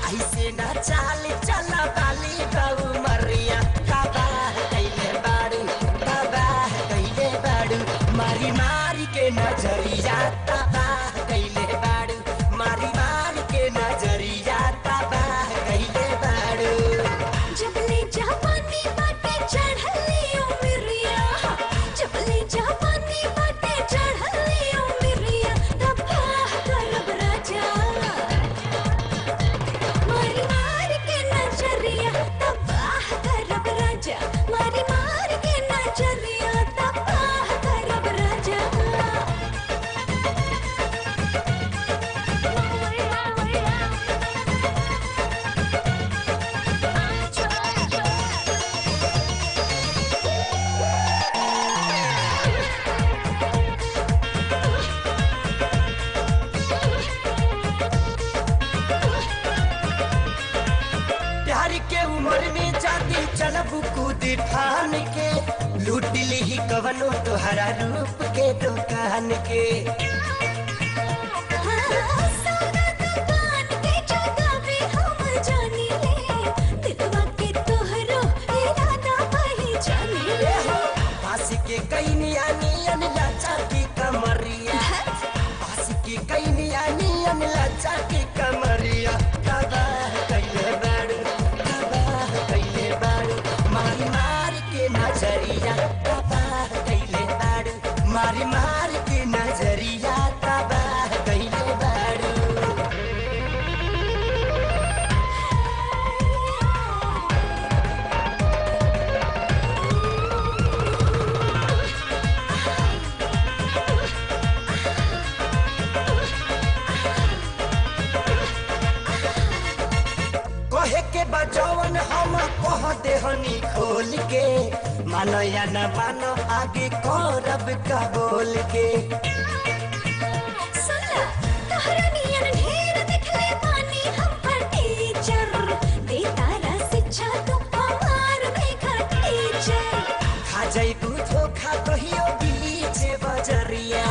Speaker 11: ऐसे ना चाल चला बाली बाऊ मरिया। बाबा कैले बाड़ू, बाबा कैले बाड़ू, मारी मारी के नजरिया। बाबा कैले बाड़ू, मारी मारी के नजरिया। बाबा कैले बाड़ू। जबले जापानी चढ़ली उमरिया, जबले की कैनिया नियन लचा की कमरिया तबाह कैले बाड़ू तबाह कैले बाड़ू मारी मार के नजरिया तबाह कैले बाड़ू मारी मार के नजरिया तबाह कैले बाड़ू कहे के बजवन हम कह देहनी खोल के मानो या न मानो आगे करब का बोल के
Speaker 15: सुनला तोहरा नियन ढेर दिखले पानी हम पर टीचर देता रा शिक्षा तो हमार देखा टीचर
Speaker 11: खा जाई धोखा कहियो बीच बजरिया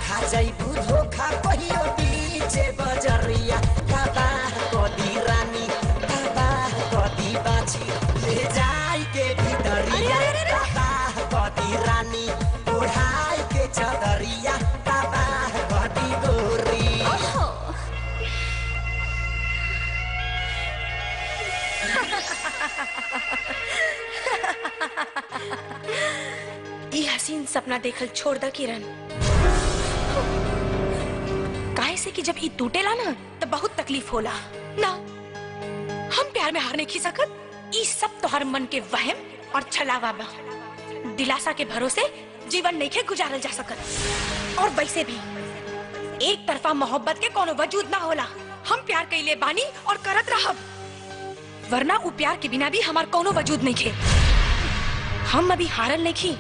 Speaker 11: खा जाई धोखा कहियो बीच बजरिया तबाह कदी रानी तबाह कदी बाछी ले जाई के भीतरिया तबाह कदी रानी उड़ाई के चदरिया तबाह कदी गोरी
Speaker 9: ये हसीन सपना देखल छोड़ द किरण। काहे से कि जब ये टूटेला ना तो बहुत तकलीफ होला ना। हम प्यार में हार नहीं सकत। ये सब तोहर मन के वहम और छलावा बा। दिलासा के भरोसे जीवन नहीं के गुजारल जा सकत। और वैसे भी एक तरफा मोहब्बत के कोनो वजूद ना होला। हम प्यार कइले बानी और करत रहब, वरना उ प्यार के बिना भी हमार कोनो वजूद नहीं खे। हम अभी हारल नहीं खी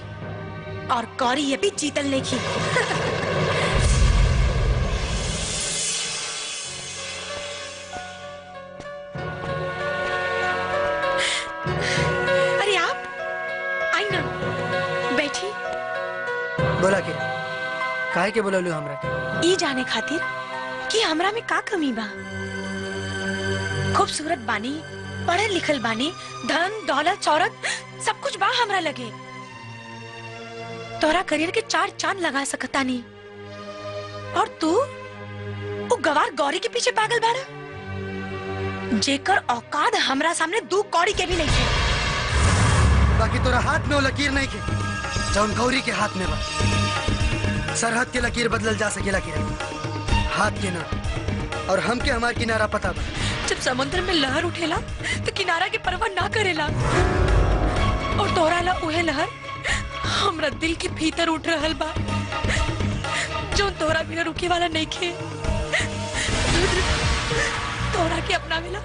Speaker 9: और कौरी ये भी जीतल नहीं खी। अरे आप आई ना, बैठी।
Speaker 10: बोला के काहे के बोललू हमरा के?
Speaker 9: ई जाने खातिर कि हमरा में का कमी बा। खूबसूरत बानी, पढ़ल लिखल बानी, धन दौलत शौहरत सब कुछ बा हमरा लगे। तोरा करियर के 4 चांद लगा सकता नहीं। और तू वो गवार गौरी के पीछे पागल बाड़ा, जेकर औकात हमरा सामने 2 कौड़ी के भी नहीं थे।
Speaker 10: बाकी तोरा हाथ में वो लकीर नहीं के जौन गौरी के हाथ में बा। सरहद के लकीर बदलल जा सकेला किरण, हाथ के ना। और हमके हमार किनारा पता बा।
Speaker 9: जब समुद्र में लहर उठेला तो किनारा के परवाह ना करेला। और तोरा ला उहे लहर हमरा दिल के भीतर उठ रहल बा, जो तोरा बिना रुके वाला नहीं खे। तोरा के अपना मिला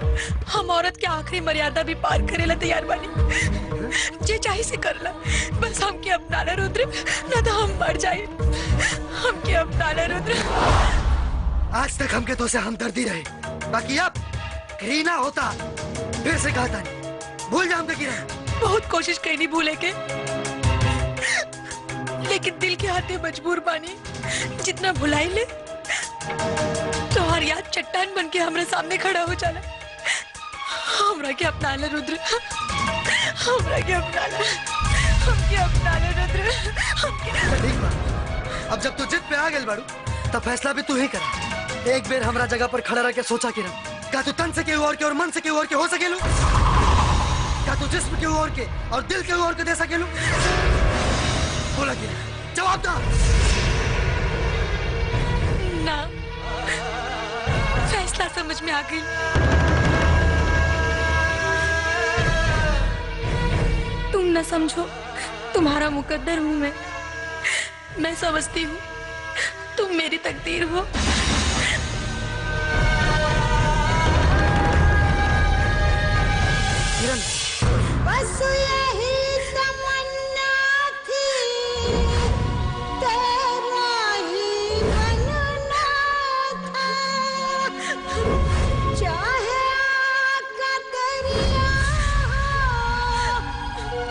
Speaker 9: हम औरत के आखिरी मर्यादा भी पार करेला तैयार बानी। जे चाहे से करला, बस हमके अपना ला रुद्र, ना तो हम मर जाए। हमके अपना ला रुद्र।
Speaker 10: आज तक हमके तो से हमदर्दी रहे, बाकी अब घृणा होता। फिर से कहा था भूल जा हमके किरण।
Speaker 9: बहुत कोशिश करी भूले के, लेकिन दिल के हाथे मजबूर बानी। जितना भुलाई ले तो हर याद चट्टान बन के हमारे सामने खड़ा हो जाला। हमरा के अपना ले रुद्र, हमरा के अपना ले, हमके अपना ले रुद्र, हमके।
Speaker 10: ठीक बा, अब जब तू जिद पे आ गेल बाड़ू तब फैसला भी तू ही करा। एक बेर हमरा जगह पर खड़ा रह के सोचा किरण, क्या तू तन से केहू और के और मन से केहू और के हो सकेलू? क्या तू जिस्म केहू और के और दिल केहू और के दे सकेलू? बोला किरण, जवाब दा।
Speaker 9: ना, फैसला समझ में आ गई। तुम न समझो, तुम्हारा मुकद्दर हूँ मैं समझती हूँ तुम मेरी तकदीर हो।
Speaker 10: किरण,
Speaker 15: बस यही तमन्ना थी, तेरा ही बनना था। चाहे आका दरिया हो,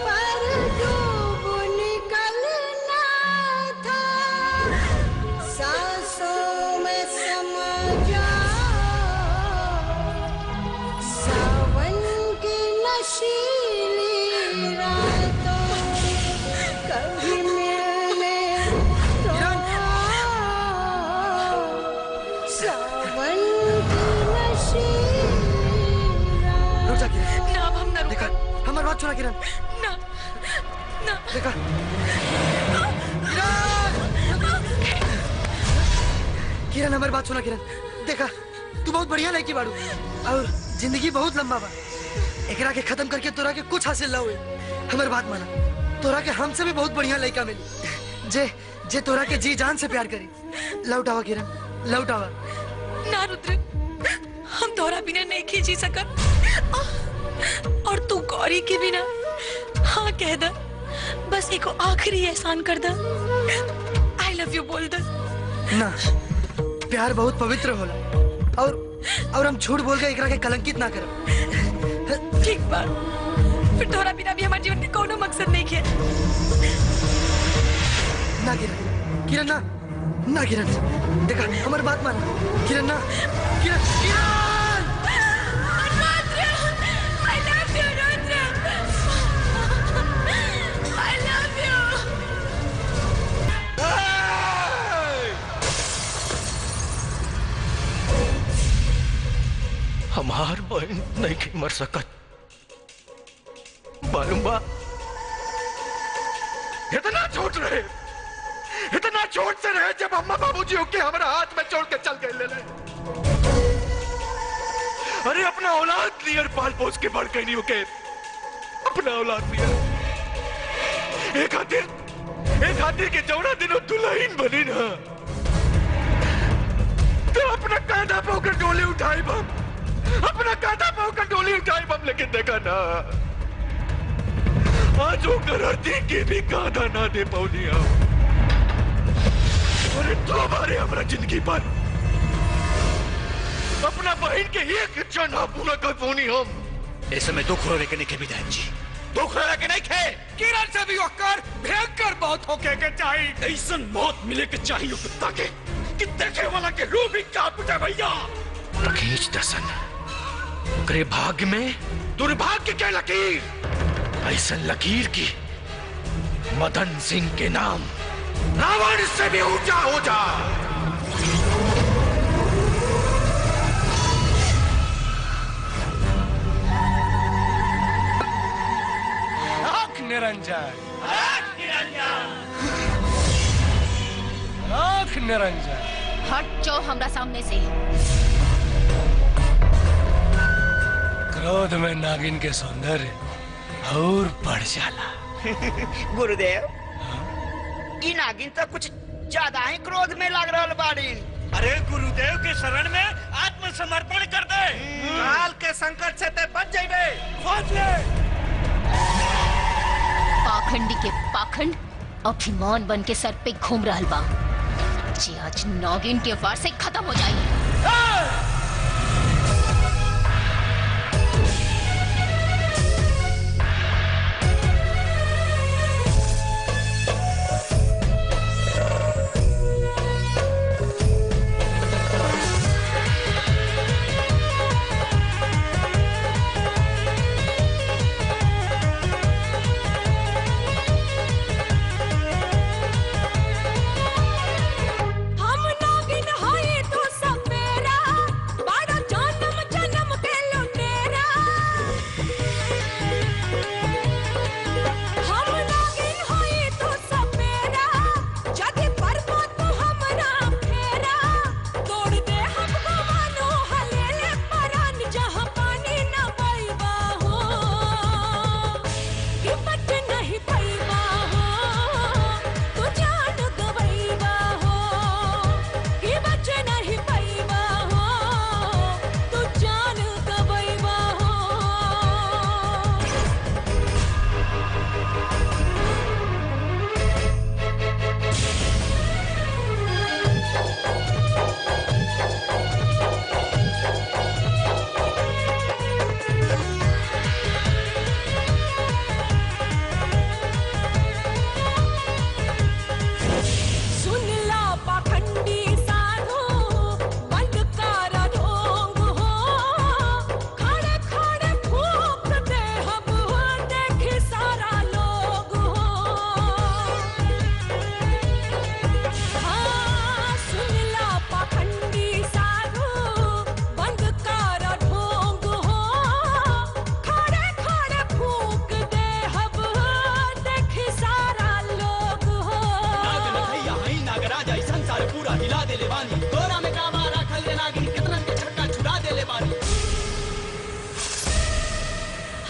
Speaker 15: पर डूब निकलना था। सांसों में
Speaker 10: हमारी बात सुना किरण।
Speaker 9: ना ना
Speaker 10: देखा किरण, हमारी बात सुना किरण। देखा तू बहुत बढ़िया लड़की बाड़ू और जिंदगी बहुत लंबा बा। एकरा के खत्म करके तोरा के कुछ हासिल ना हुई। हमारी बात माना, तोरा के हमसे भी बहुत बढ़िया लड़का मिली जे जे तोरा के जी जान से प्यार करी। लौट आवा किरण, लौट आवा।
Speaker 9: ना रुद्र, हम तोरा बिना नहीं खींची सकत। और तू गौरी के बिना हाँ कह द, बस एको आखिरी एहसान कर द। आई लव यू बोल द।
Speaker 10: ना, प्यार बहुत पवित्र होला और हम झूठ बोल के एकरा के कलंकित ना करब।
Speaker 9: ठीक बा, फिर तोरा बिना भी हमारे जीवन में कोनो मकसद नहीं है।
Speaker 10: ना किरण, किरण ना, ना किरण, देखा हमारी बात मान। किरण ना, किरण, किरण।
Speaker 9: I love you, Rudra. I love you.
Speaker 13: हमार बहन नहीं के मर सकत, मालूम बा?
Speaker 3: इतना छोट रहे, इतना छोट से रहे जब अम्मा बाबूजी होके हमारा हाथ में छोड़ के चल गए ले। अरे अपना औलाद लियर पाल पोस के बढ़ गई नहीं होके, अपना औलाद लियर एक खातिर के जौना दिनों दुल्हन बनी ना, तो अपना कांधा पोकर डोली उठाई बम, अपना कांधा पोकर डोली उठाई बम। लेकिन देखा ना, आज होकर हरती के भी कांधा ना दे पौनी हम। अरे तो हमारे हमारा जिंदगी पर अपना बहन के एक इच्छा ना पूरा कर पौनी हम।
Speaker 5: ऐसे में दुख रोने के नहीं खे विधायक जी,
Speaker 3: दुख रोने के नहीं खे।
Speaker 5: किरण से भी वक्कर भयंकर मौत होके के चाहिए।
Speaker 3: ऐसा मौत मिले के चाहिए कुत्ता के कि देखे वाला के रूह भी कांप उठे भैया।
Speaker 13: लकीर दर्शन करे भाग्य में दुर्भाग्य के लकीर, ऐसा लकीर की मदन सिंह के नाम
Speaker 3: रावण से भी ऊंचा हो जा।
Speaker 7: आँख निरंजन, आँख निरंजन।
Speaker 1: हट जाओ हमरा सामने से।
Speaker 7: क्रोध में नागिन के सौंदर्य और बढ़ जाला।
Speaker 8: गुरुदेव, की नागिन तो कुछ ज्यादा ही क्रोध में लग रहा बाड़ी।
Speaker 4: अरे गुरुदेव के शरण में आत्मसमर्पण कर दे, काल के संकट से ते बच जाइबे। खोज ले।
Speaker 1: पाखंडी के पाखंड अभिमान बन के सर पे घूम रहल बा, जे आज नागिन के वार से खत्म हो जाई।
Speaker 15: हम नागिन हाय तो सपेरा,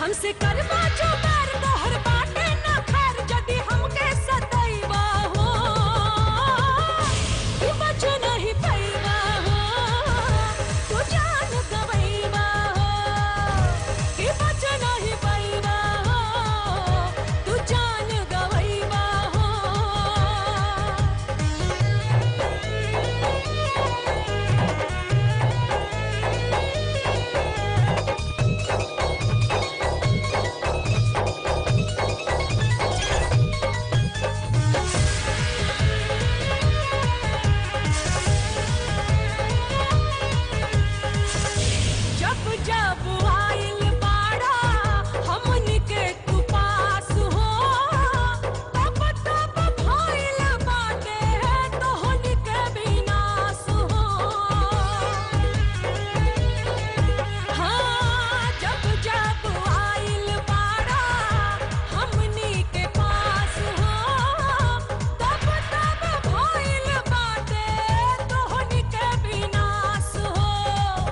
Speaker 15: हमसे करवा जो बैर तोहर बाटे न खैर जदी हमके सदैवा हो कि बच नहीं पैवा हो तू जान गवैवा हो कि बच नहीं पैवा हो तू जान गवैवा हो जब जब आइल बाड़ा हमनी के तू पास हो तब तब भइल बाटे तोहनी के विनाश हो हाँ जब जब आइल बाड़ा हमनी के पास हो तब तब भइल बाटे तोहनी के विनाश हो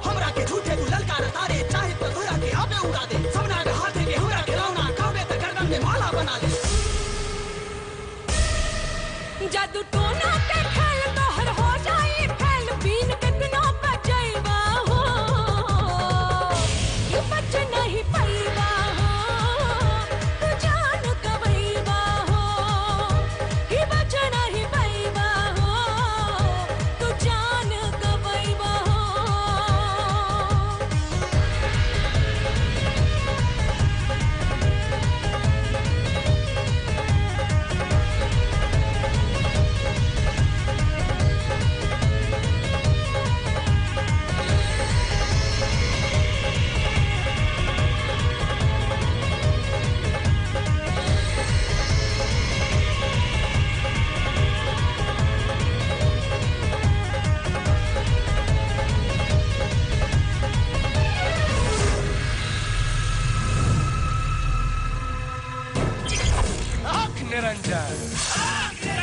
Speaker 11: हमरा के झूठे तू ललकार तारे चाहे तो घोड़ा के आबे उड़ा दे सबना के हाथे के हमरा के रौना काबे त गर्दन में माला बना दे
Speaker 15: जादू टोना के खेल तोहर हो जाई फैल बीन कितना बजैबा हो कि बच नहीं पैबा हो तू जान गवैबा हो कि बच नहीं पैबा हो तू जान गवैबा हो
Speaker 3: आंख निरंजन।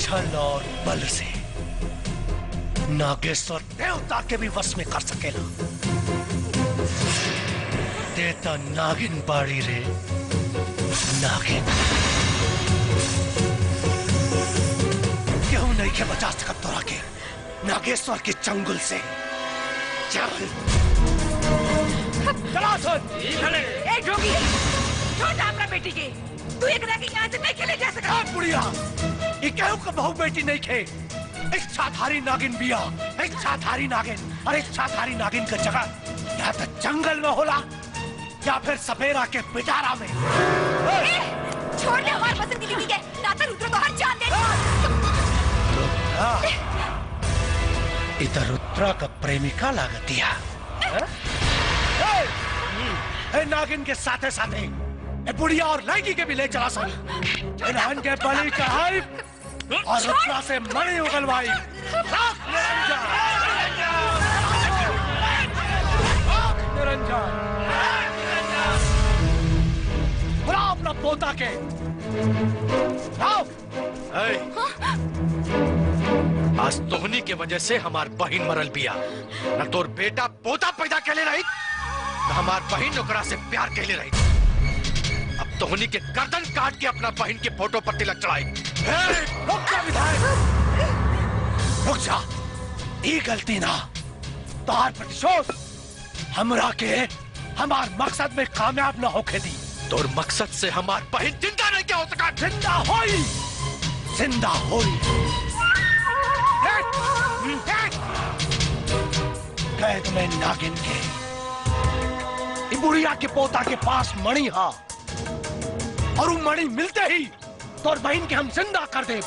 Speaker 3: छल और बल से नागेश्वर देवता के भी वश में कर सकेला। देता नागिन बाड़ी रे नागिन क्यों नहीं के बचा सकत तोरा के नागेश्वर के चंगुल से। चल चला सुन
Speaker 12: ए जोगी छोड़ अपना बेटी के तू एक रह के यहाँ से नहीं खेले जा सकता
Speaker 3: बुढ़िया ये कहूँ का बहू बेटी नहीं खे इच्छाधारी नागिन बिया इच्छाधारी नागिन और इच्छाधारी नागिन का जगह या तो जंगल में होला या फिर सपेरा के पिटारा में।
Speaker 12: छोड़ दे हमारे पसंद की बीवी के नाता रुद्र को हर जान दे
Speaker 3: इधर रुद्रा का प्रेमिका लागतिया नागिन के साथे साथे बुढ़िया और लड़की के भी ले चला सन इन्हन के बलि चढ़ाई और रुद्रा से मणि उगलवाई। निरंजन बुला अपना पोता के
Speaker 13: आज तोहनी के वजह से हमार बहिन मरल बिया न तोर बेटा पोता पैदा कैले रही न हमार बहिन ओकरा से प्यार कैले रही। अब तोहनी के गर्दन काट के अपना बहिन के फोटो पर तिलक चढ़ाई।
Speaker 3: रुक जा विधायक रुक जा ये गलती ना तोहार प्रतिशोध हमरा के हमार मकसद में कामयाब न होके दी।
Speaker 13: तोर मकसद से हमार बहिन जिंदा नहीं क्या हो सका।
Speaker 3: जिंदा होई कैद में नागिन के बुढ़िया के पोता के पास मणि हा और वो मणि मिलते ही तोर बहन के हम जिंदा कर दे।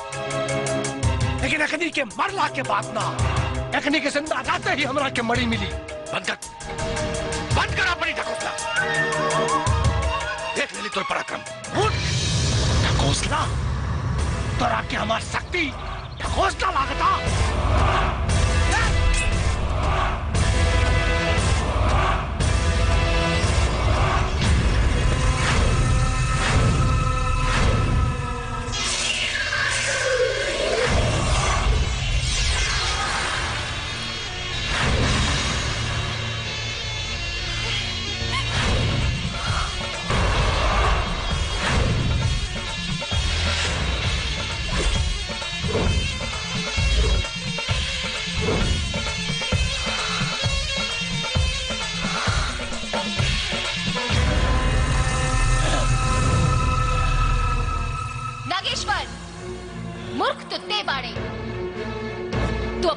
Speaker 3: लेकिन अखनी के मरला के बाद ना अखनी के जिंदा रहते ही हमरा के मणि मिली।
Speaker 13: बंद कर अपनी ढकोसला देख ले तोर पराक्रम।
Speaker 3: ढकोसला तोरा के हमार शक्ति ढकोसला लागता।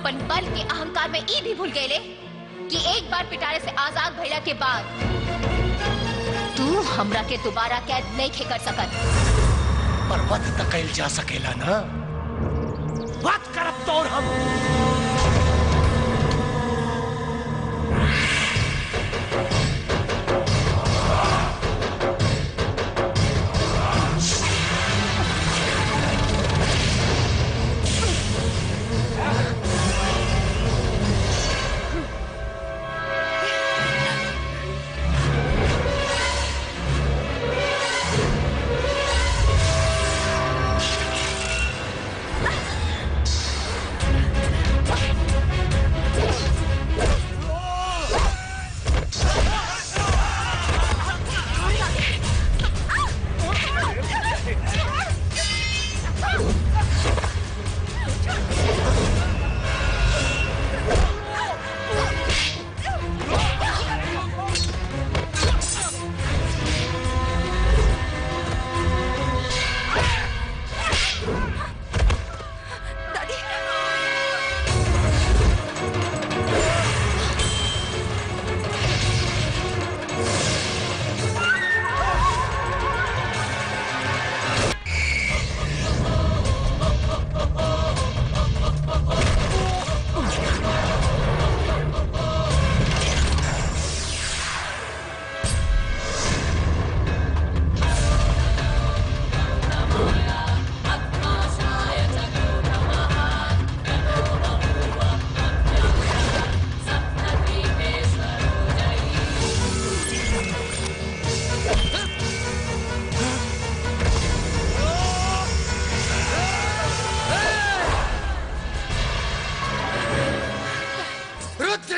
Speaker 1: अपन बल के अहंकार में ई भी भूल गए कि एक बार पिटारे से आजाद भइला के बाद तू हमरा के दोबारा कैद नहीं खे कर सकत।
Speaker 3: पर वध तक कैल जा सकेला ना, वध करब तो हम।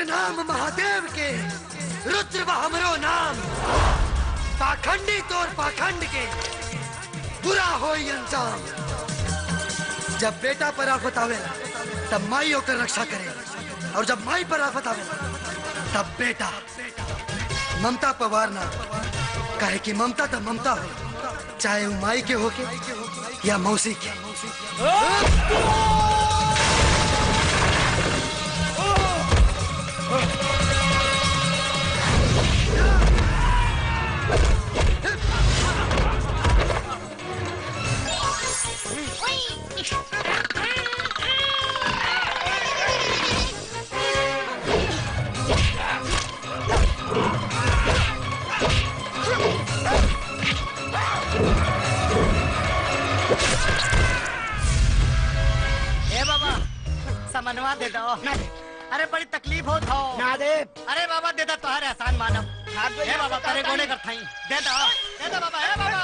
Speaker 10: नाम महादेव के, रुद्र बा हमरो नाम। पाखंडी तोर पाखंड के बुरा होई अंजाम। जब बेटा पर आफत आवेला तब माई होकर रक्षा करे, और जब माई पर आफत आवेला तब बेटा। ममता पवार ना, काहे कि ममता तो ममता हो, चाहे वो माई के होके या मौसी के।
Speaker 2: समनवा दे दो। अरे बड़ी तकलीफ हो था
Speaker 8: ना दे।
Speaker 2: अरे बाबा दे दो, तोहरे एहसान मानब। हे बाबा तेरे गोने कर थाई दे दो, दे दो बाबा। हे बाबा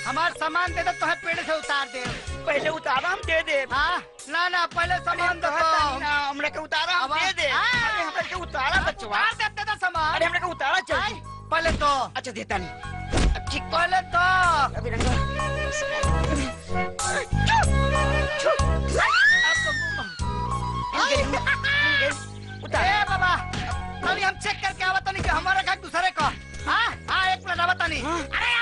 Speaker 2: हमार सामान दे दो, तो पेड़ से उतार दे।
Speaker 8: पहले उतारा हम दे दे।
Speaker 2: हाँ ना ना पहले सामान दो।
Speaker 8: हमरा के उतारा हम दे दे। अरे हमरा के उतारा बचवा।
Speaker 2: दे दो सामान।
Speaker 8: अरे हमरा के उतारा चाहिए।
Speaker 2: पहले तो
Speaker 8: अच्छा देता नहीं।
Speaker 2: ठीक पहले तो
Speaker 8: अभी रंगा।
Speaker 2: उतार बाबा। अभी हम चेक करके आवत नहीं कि हमारा घर दूसरे को। हाँ हाँ एक मिनट आवत नहीं। अरे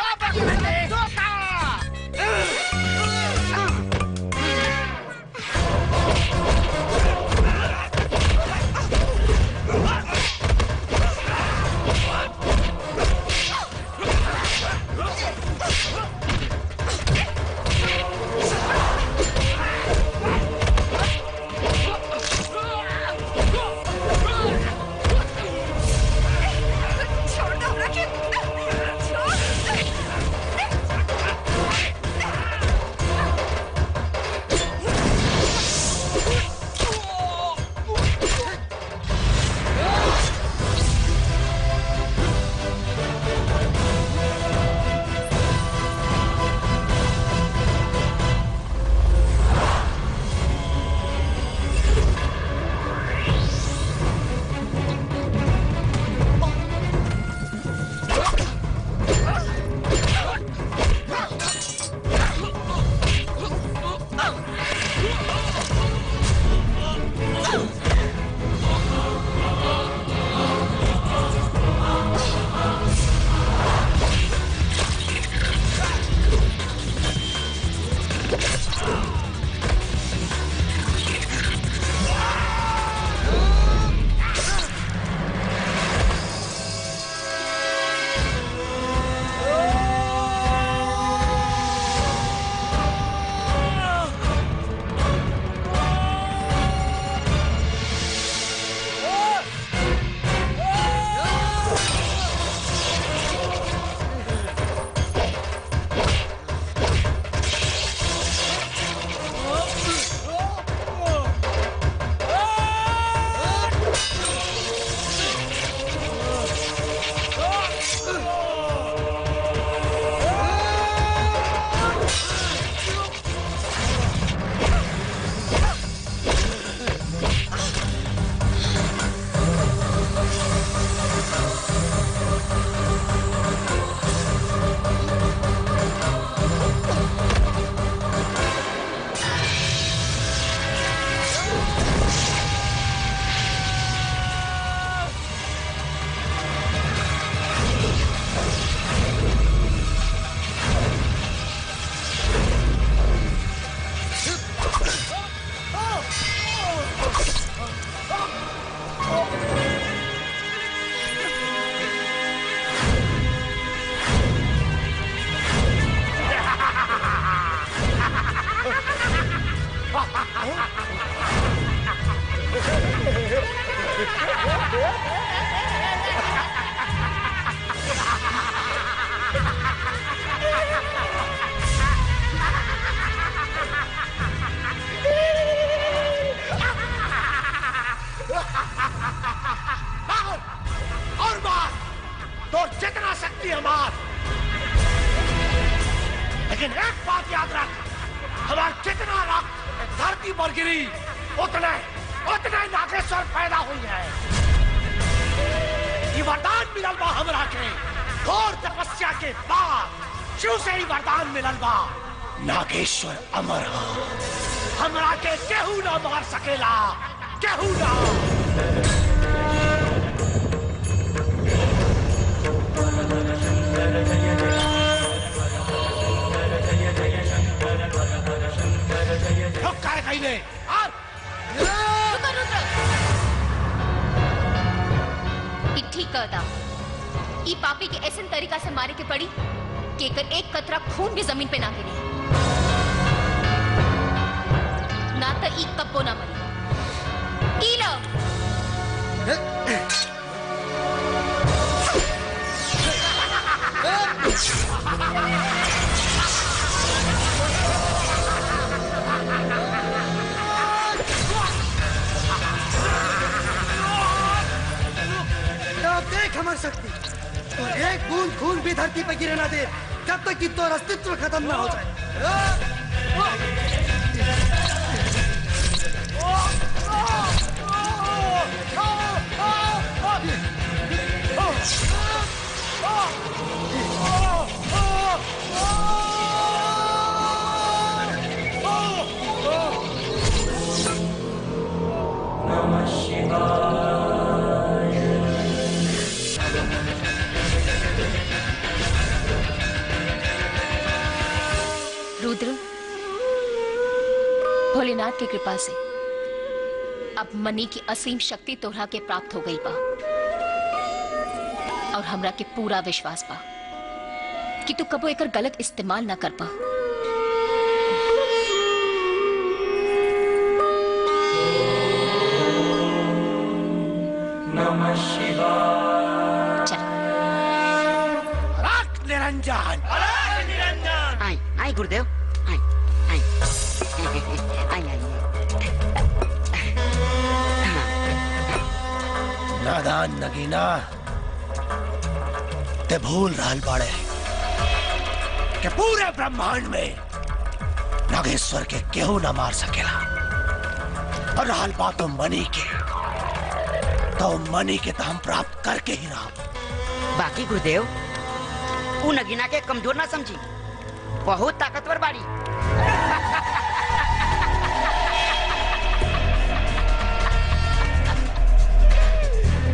Speaker 12: छोड़ दो, रखिए।
Speaker 3: शक्ति हमार, लेकिन एक बात याद रख, हमार कितना रक्त धरती पर गिरी उतने उतने नागेश्वर पैदा हुई है। ये वरदान मिलल बा हमरा के घोर तपस्या के बाद शिव से ही वरदान मिलल बा। नागेश्वर अमर हो, हमरा के केहू ना मार सकेला, केहू ना। काय कहीं ने
Speaker 1: ठीक कहता, ई पापी के ऐसे तरीका से मारे के पड़ी कि एकर एक कतरा खून भी जमीन पे ना गिरे, ना तो ई कब्बो ना मरी। ई लो।
Speaker 10: देख हमारी शक्ति, और एक बूंद खून भी धरती पर गिरे ना दे जब तक कि तोर अस्तित्व खत्म ना हो जाए।
Speaker 11: नमः शिवाय।
Speaker 1: रुद्र, भोलेनाथ की कृपा से अब मनी की असीम शक्ति तोहरा के प्राप्त हो गई बा, और हमरा के पूरा विश्वास बा कि तू कबो एकर गलत इस्तेमाल ना कर पा।
Speaker 11: नमः शिवाय।
Speaker 1: चल।
Speaker 3: राख निरंजन।
Speaker 8: आई आई गुरुदेव, आई आई आई आई।
Speaker 3: नादान नगीना, ते भूल रहल बाड़े कि पूरे ब्रह्मांड में नागेश्वर के केहू न मार सकेला। और रहल बात मनी के, तो मनी के तो हम प्राप्त करके ही रहा।
Speaker 8: बाकी गुरुदेव, वो नगीना के कमजोर ना समझी, बहुत ताकतवर बाड़ी।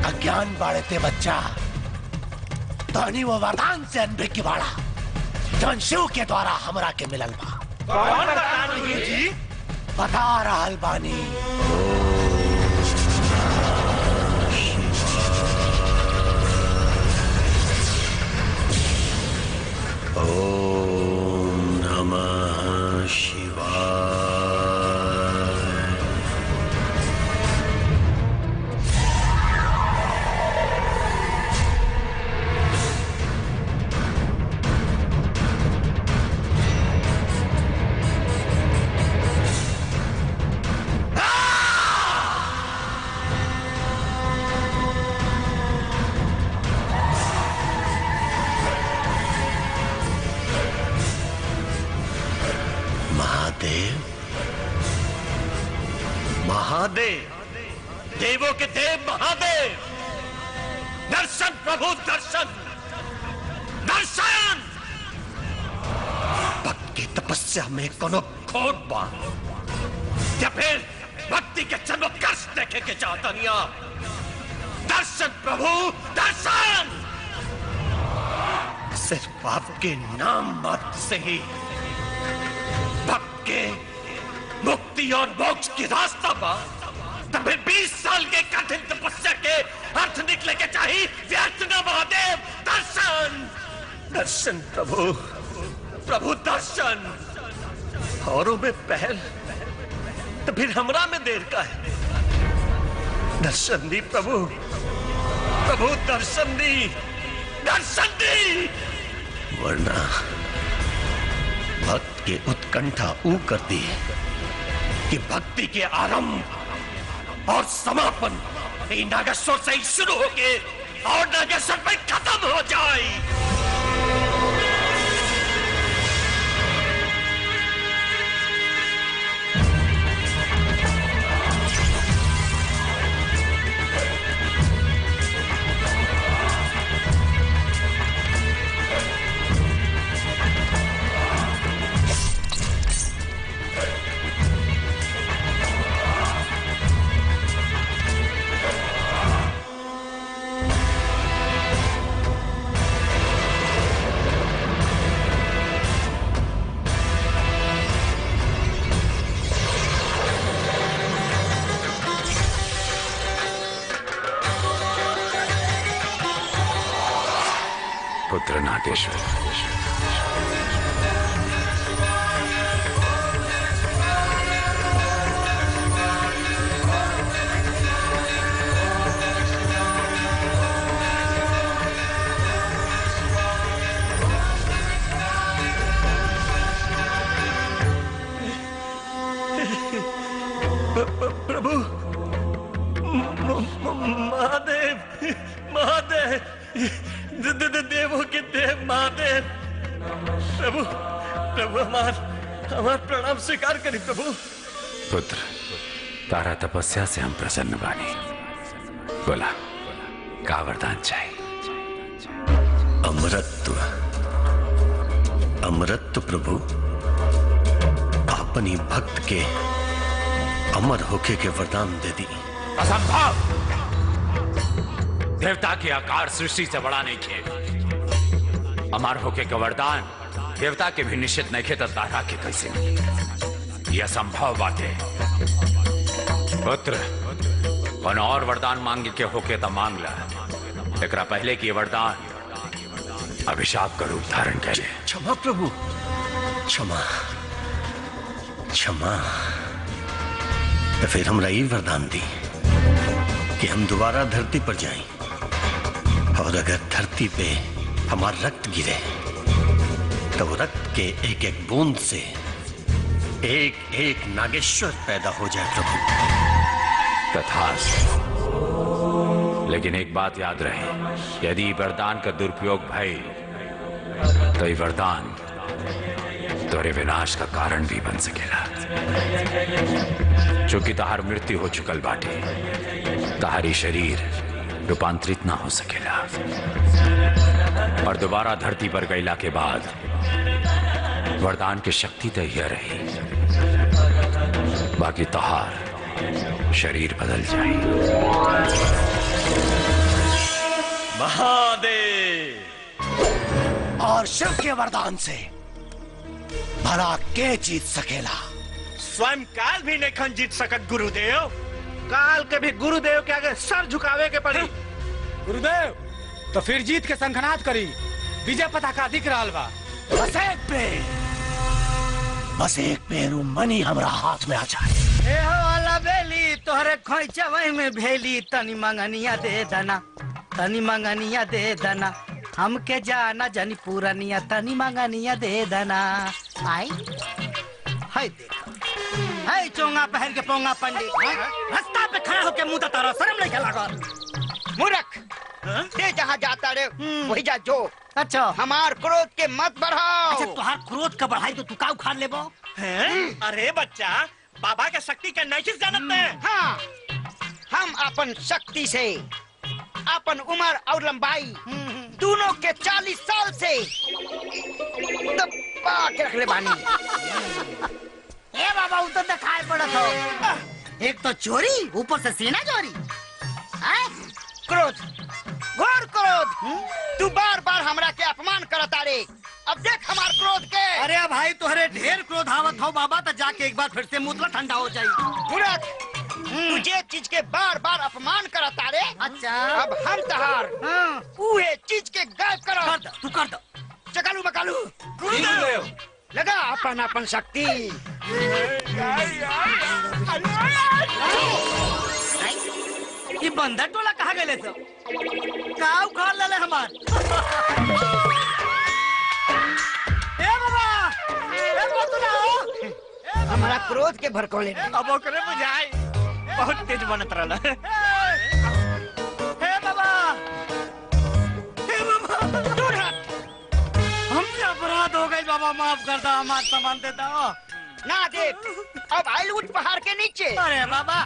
Speaker 3: अज्ञान बाड़े ते बच्चा, तो वो वरदान से अनभिज्ञ बाड़ा जौन शिव के द्वारा हमरा के मिलल बा।
Speaker 4: कौन वरदान जी?
Speaker 3: बता रहल बानी।
Speaker 5: ओम नमः शिवाय।
Speaker 3: महादेव, देवों के देव महादेव, दर्शन प्रभु दर्शन, दर्शन। भक्त की तपस्या में कोनो खोट बा या फिर भक्ति के चमत्कार देखे के चाहतनिया? दर्शन प्रभु दर्शन। सिर्फ आपके नाम मात्र से ही भक्त के मुक्ति और मोक्ष की रास्ता बा। तब 20 साल के कठिन तपस्या के अर्थ निकले के चाहिए व्यर्थ न। महादेव दर्शन, दर्शन प्रभु, प्रभु दर्शन। औरों में पहल तो फिर हमरा में देर का है। दर्शन दी प्रभु, प्रभु दर्शन दी, दर्शन दी।
Speaker 5: वरना भक्त के उत्कंठा ऊ करती है
Speaker 3: कि भक्ति के आरंभ और समापन नागेश्वर से ही शुरू होके
Speaker 6: और नागेश्वर पे खत्म हो जाए। पुत्र नागेश्वर,
Speaker 3: प्रभु महादेव, महादेव, देवों के देव महादेव, प्रभु प्रभु हमार प्रणाम स्वीकार करी प्रभु।
Speaker 6: पुत्र, तारा तपस्या से हम प्रसन्न बानी। बोला, का वरदान चाहिए?
Speaker 5: अमरत्व, अमरत्व प्रभु, अपनी भक्त के अमर होके के वरदान दे दी।
Speaker 6: असंभव! देवता के आकार सृष्टि से बड़ा नहीं खे। अमर होके का वरदान देवता के भी निश्चित नहीं खे, तारा के कैसे? यह संभव बात है। पुत्र, कौन और वरदान मांगे के होके तो मांग ला। एकरा पहले की वरदान अभिशाप का रूप धारण करे।
Speaker 5: क्षमा प्रभु, क्षमा क्षमा। तो फिर हमरा ये वरदान दी कि हम दोबारा धरती पर जाएं, और अगर धरती पे हमारा रक्त गिरे तो वो रक्त के एक एक बूंद से एक एक नागेश्वर पैदा हो जाए प्रभु।
Speaker 6: तथास्तु। लेकिन एक बात याद रहे, यदि वरदान का दुरुपयोग भई तो ये वरदान तोरे विनाश का कारण भी बन सकेला। चूंकि तहार मृत्यु हो चुकल बाटे, तहारी शरीर रूपांतरित ना हो सकेला, और दोबारा धरती पर गईला के बाद वरदान की शक्ति तो यह रही, बाकी तहार शरीर बदल जाए।
Speaker 3: महादेव, और शिव के वरदान से भला के जीत सकेला?
Speaker 4: स्वयं काल भी नहीं जीत सकत गुरुदेव। काल के भी गुरुदेव के आगे सर झुकावे के पड़ी।
Speaker 7: गुरुदेव, तो फिर जीत के संखनाद करी, विजय पताका दिख रहा बा।
Speaker 3: बस एक पेरू मनी हमरा हाथ में आ जाए।
Speaker 2: ए हो वाला बेली तोहरे खोइचवई में भेली, तनी मंगनिया दे दना, तनी मंगनिया दे दना, हमके जाना जनी पूरनिया, तनी मंगनिया दे दना। आई हाय देखो, हाय चोंगा पहन के पोंगा पंडित रास्ता पे खड़ा होके मुंह तारा, शर्म नहीं लागल?
Speaker 8: मूर्ख, ते जहाँ जाता रे वही जा जो।
Speaker 2: अच्छा,
Speaker 8: हमार क्रोध के मत बढ़ाओ।
Speaker 2: अच्छा, तुहार क्रोध का बढ़ाई तो तू का उखाड़ लेबो?
Speaker 4: अरे बच्चा, बाबा के शक्ति के नहीं जानते हैं।
Speaker 8: हाँ, हम अपन शक्ति से अपन उम्र और लंबाई दोनों के 40 साल से दबा के रख ले बानी।
Speaker 2: ए बाबा, वो तो दिखाई पड़त हो। एक तो चोरी, ऊपर से सीना चोरी।
Speaker 8: क्रोध, घोर क्रोध। तू बार बार हमरा के अपमान करता रे। अब देख हमार क्रोध के।
Speaker 2: अरे भाई, तुहरे ढेर क्रोध आवत हो बाबा, तो जाके एक बार फिर से मुतला ठंडा हो जाई।
Speaker 8: मूर्ख, तुझे चीज के बार बार अपमान करता रे।
Speaker 2: अच्छा,
Speaker 8: अब हम तहार उहे चीज के गायब करो।
Speaker 2: तू कर दो।
Speaker 8: चकालू मकालू
Speaker 4: गुरुदेव,
Speaker 8: लगा अपन अपन शक्ति।
Speaker 2: ये बंदर टोला कहाँ गए सब? का उखाड़ ले हमार? ए बाबा, ए बतुला हो।
Speaker 8: हमारा क्रोध के भड़कोले।
Speaker 4: अब ओकरे बुझाई बहुत तेज बनत रहला।
Speaker 2: हे बाबा, बाबा माफ कर दो, हमारा सामान दे दो।
Speaker 8: ना दे, अब आइल ऊंट पहाड़ के नीचे।
Speaker 2: अरे बाबा,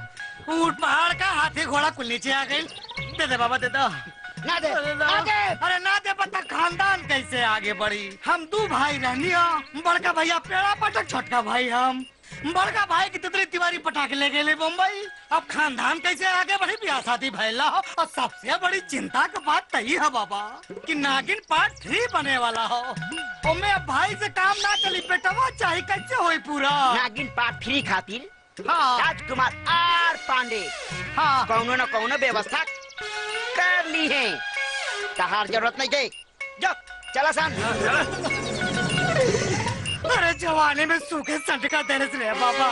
Speaker 2: ऊंट पहाड़ का, हाथी घोड़ा कुल नीचे आ गई। दे दे बाबा, दे दो।
Speaker 8: ना दे,
Speaker 2: ना दे। अरे ना दे, पता खानदान कैसे आगे बढ़ी। हम 2 भाई रहनी हो, बड़का भैया पेड़ा पटक, छोटका भाई हम। बड़का भाई की तितली तिवारी पटाखे ले गए मुंबई। अब खानदान कैसे आगे बढ़ी, ब्याह शादी भैला हो। और सबसे बड़ी चिंता की बात तही है बाबा कि नागिन पार्ट 3 बने वाला हो। ओमे अब भाई से काम ना चली, बेटवा चाहे कैसे होई पूरा।
Speaker 8: नागिन पार्ट 3 खातिर
Speaker 2: हाँ।
Speaker 8: राजकुमार आर पांडे
Speaker 2: हाँ।
Speaker 8: कौनो न कौनो व्यवस्था कर ली है। तहार जरूरत नहीं गई, जो चला सन।
Speaker 2: अरे जवानी में सूखे संटका देने से बाबा।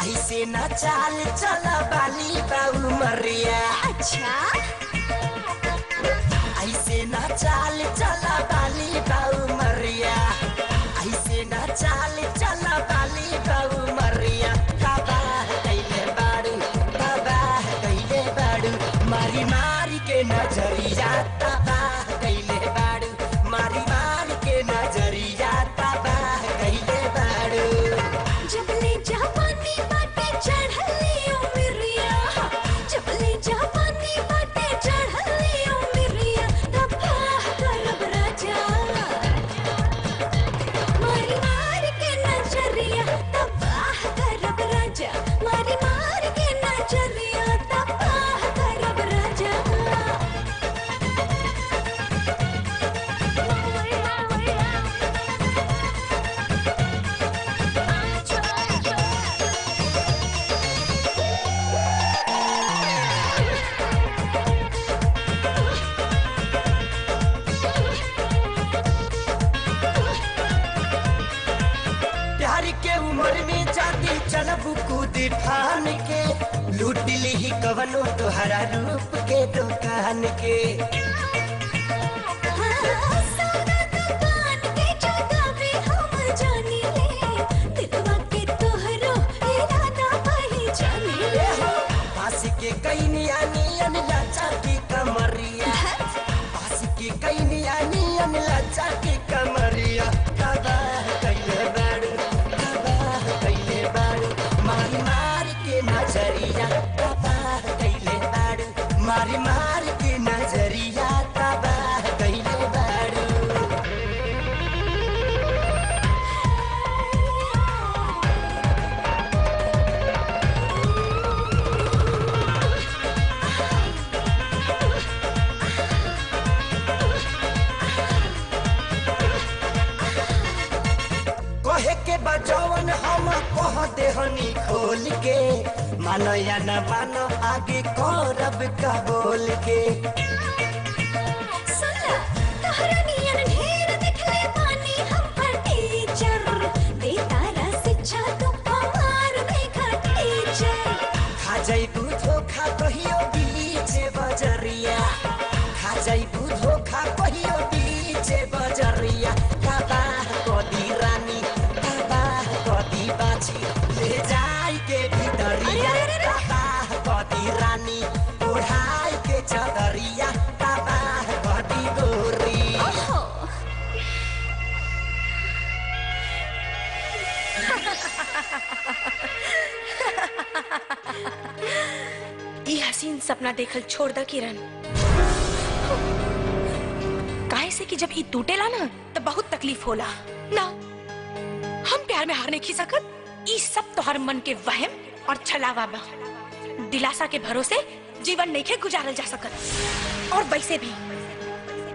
Speaker 11: ऐसे न चाल चला बाली बाऊ मरिया। अच्छा, ऐसे न चाल चला बाली बाऊ मरिया। ऐसे न चाल चला बाली बाऊ मरिया। तबाह कैले बाड़ू, तबाह कैले बाड़ू, मारी मारी के नजरिया। तबाह कैले बाड़ू, मारी मारी के नजरिया। तबाह कैले बाड़ू।
Speaker 15: जबले जापानी बाटे चढ़ली उमरिया, जबले जापानी बाटे चढ़ली उमरिया। तबाह करब राजा, मारी मार के नजरिया। तबाह करब राजा, मारी मार के नजरिया। तबाह करब राजा।
Speaker 11: प्यार के उम्र में जाती चलब कूद ठान के। लूट ली ही कवनो तोहरा रूप के दुकान के।
Speaker 15: सोना दुकान के जगह भी हम जानी ले, दिलवा के तोहरो इरादा पहचानी ले।
Speaker 11: पास के कई नियानियन लाचा की कमरिया। पास के कई नियानियन लाचा की कमरिया। तबाह कैले बाड़ू, तबाह कैले बाड़ू, मारी मारी के नजरिया। तबाह कैले बाड़ू, मारी मारी के नजरिया। तबाह कैले बाड़ू। कहे के बजौन हम कह देहनी खोल के। मानो या न मानो आगे करब का बोल के।
Speaker 15: सुनला, तोहरा नियन ढेर दिखले बानी हम पर टीचर। देतारा शिक्षा तू हमार देखा टीचर।
Speaker 11: खा जाइबू धोखा कहियो बीचे बजरिया। खा जाइबू धोखा कहियो बीचे बजरिया। तबाह कदी रानी, तबाह कदी बाछी, ले जाई के भीतरिया। तबाह कदी रानी, उड़ाई के चदरिया। तबाह कदी गोरी।
Speaker 9: ये हसीन सपना देखल छोड़ द किरण। काहे से कि जब ये टूटेला ना तो बहुत तकलीफ होला ना। हम प्यार में हार नहीं खी सकत। ये सब तोहर मन के वहम और छलावा बा। दिलासा के भरोसे जीवन नहीं के गुजारल जा सकत। और वैसे भी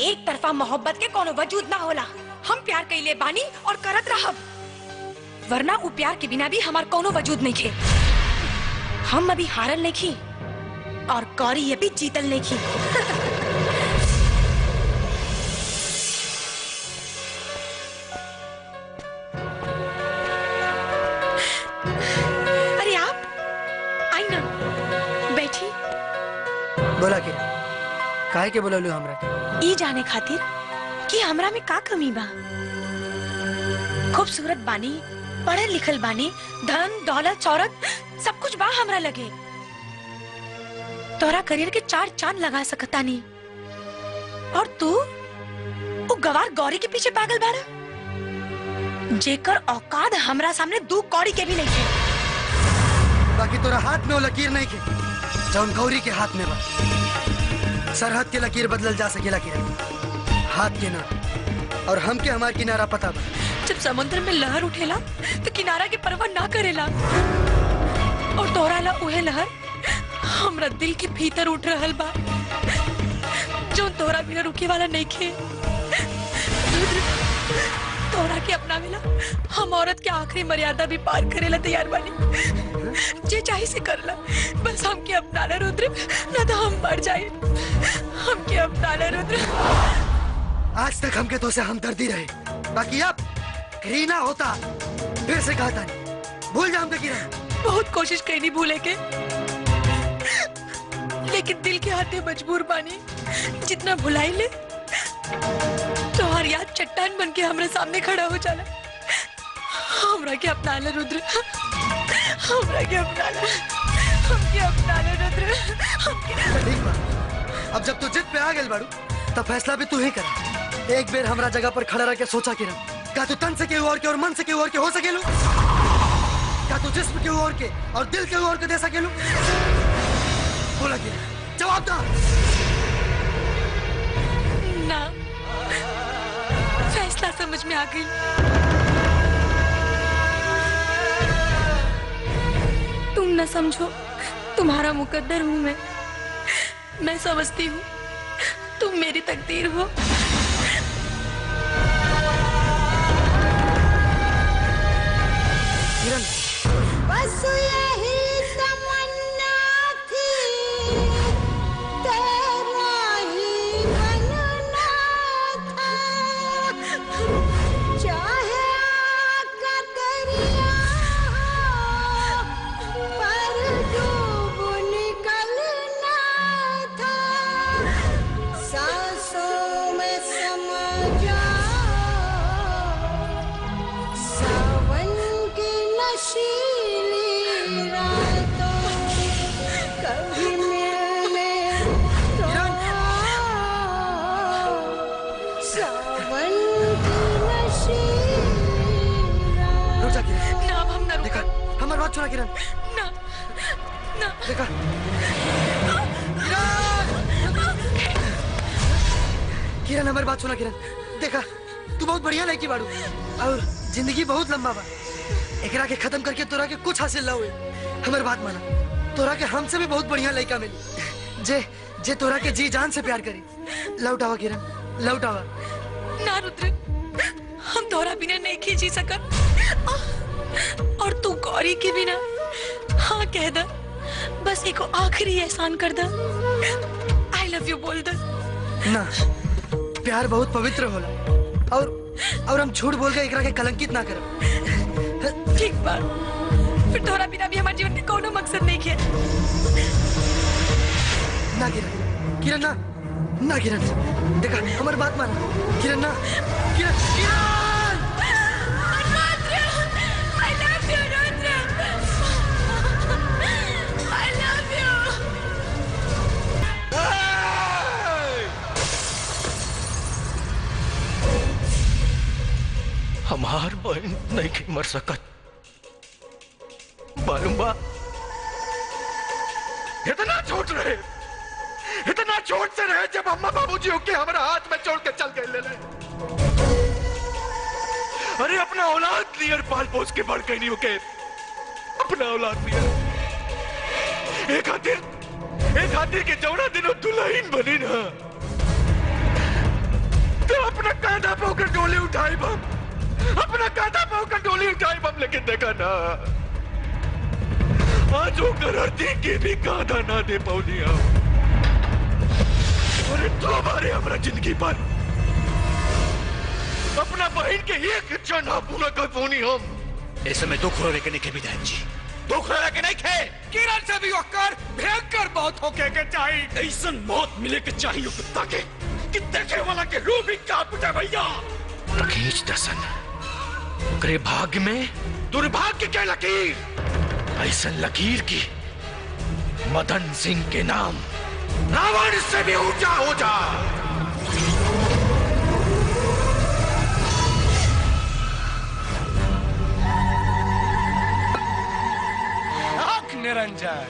Speaker 9: एक तरफा मोहब्बत के कोनो वजूद ना होला। हम प्यार कइले बानी और करत रहब, वरना उ प्यार के बिना भी हमार कोनो वजूद नहीं खे। हम अभी हारल नहीं खी और कौरी ये भी जीतल नहीं खी।
Speaker 10: बोला के काहे के बोललू हमरा के?
Speaker 9: ई जाने खातिर कि हमरा में का कमी बा। खूबसूरत बानी, पढ़ल लिखल बानी, धन दौलत शौहरत सब कुछ बा हमरा लगे। तोरा करियर के 4 चांद लगा सकता नहीं। और तू वो गवार गौरी के पीछे पागल बाड़ा, जेकर औकात हमरा सामने 2 कौड़ी के भी नहीं थे।
Speaker 10: बाकी तोरा हाथ में वो लकीर नहीं के जौन गौरी के हाथ में बा। सरहद के लकीर बदलल जा सकेला किरण, हाथ के ना। और हमके हमार किनारा पता बा।
Speaker 9: जब समुद्र में लहर उठेला तो किनारा के परवाह ना करेला, और तोरा ला उहे लहर हमरा दिल के भीतर उठ रहल बा, जो तोरा बिना रुके वाला नहीं खे। तोरा के अपना मिला हम औरत के आखिरी मर्यादा भी पार करेला तैयार बानी। जे चाहे से करला, बस हमके अपना ले रुद्र, ना तो हम मर जाए। हमके अपना ले रुद्र।
Speaker 10: आज तक हमके तो से हमदर्दी रहे, बाकी अब घृणा होता। फिर से कहा था भूल जा हमके किरण।
Speaker 9: बहुत कोशिश करी भूले के, लेकिन दिल के हाथे मजबूर बानी। जितना भुलाई ले तो हर याद चट्टान बन के हमरे सामने खड़ा हो जाला। हमरा के अपना ले रुद्र, हमरा के अपना ले, हमके अपना ले रुद्र।
Speaker 10: ठीक बा, अब जब तू जिद पे आ गेल बाड़ू तब फैसला भी तू ही कर। एक बेर हमरा जगह पर खड़ा रह के सोचा किरण, क्या तू तन से केहू और के और मन से केहू और के हो सकेलू? क्या तू जिस्म केहू और के और दिल केहू और के दे सकेलू? बोला किरण, जवाब दा।
Speaker 9: ना, फैसला समझ में आ गई। तुम न समझो, तुम्हारा मुकद्दर हूँ मैं समझती हूँ तुम मेरी तकदीर हो।
Speaker 10: किरण,
Speaker 15: बस यही तमन्ना थी, तेरा ही बनना था। चाहे आका दरिया पर डूब निकलना था। सांसों में समा जाओ, सावन की नशीली रातों कभी मिलने तो आओ। सावन की नशीली
Speaker 10: रुक जा किरण।
Speaker 9: ना, अब हम ना रुका।
Speaker 10: हमारी बात सुना किरण।
Speaker 9: ना, ना।
Speaker 10: देखा किरण, हमारी बात सुना किरण। देखा तू बहुत बढ़िया लड़की बाड़ू और जिंदगी बहुत लंबा बा। एकरा के खत्म करके तोरा के कुछ हासिल ना हुए। हमारी बात माना, तोरा के हमसे भी बहुत बढ़िया लड़का मिली जे तोरा के जी जान से प्यार करी। लौट आवा किरण, लौट आवा।
Speaker 9: ना रुद्र, हम तोरा बिना नहीं खींची सकत। और तू गौरी के बिना हाँ कह द, बस एक आखिरी एहसान कर द। आई लव यू बोल द।
Speaker 10: ना, प्यार बहुत पवित्र होला और हम झूठ बोल के एकरा के कलंकित ना करब।
Speaker 9: ठीक बा, फिर तोरा बिना भी हमारे जीवन के कोनो मकसद नहीं है।
Speaker 10: ना किरण, किरण ना, ना किरण। देखा हमारी बात माना किरण, ना किरण, किरण।
Speaker 15: I love you, Rudra. I love you.
Speaker 13: हमार बहन नहीं की मर सकत, मालूम बा? इतना छोट रहे, इतना छोट से रहे जब अम्मा बाबूजी होके हमारा हाथ में छोड़ के चल गए ले। अरे अपना औलाद नियर पाल पोस के बढ़ गई नहीं होके, अपना औलाद नियर। एक खातिर के जौना दिनों दुल्हन बनी ना, तो अपना कांधा पोकर डोली उठाई बम, अपना कांधा पोकर डोली उठाई बम। लेकिन देखा ना, आज वो करती की भी कांधा ना दे पौनी हम। अरे तो हमारे हमारा जिंदगी पर अपना बहन के एक इच्छा ना पूरा कर पौनी हम।
Speaker 3: ऐसे में दुख रो लेके नहीं विधायक जी,
Speaker 13: दुख लगे नहीं खे।
Speaker 16: किरण से भी ओकर भयंकर मौत होके के चाहिए।
Speaker 13: ऐसा मौत मिले के चाहिए कुत्ता के कि देखे वाला के रूह भी कांप उठे भैया। रखीच दसन ओकरे भाग्य में दुर्भाग्य के लकीर, ऐसा लकीर की मदन सिंह के नाम रावण से भी ऊंचा हो जा।
Speaker 16: निरंजन,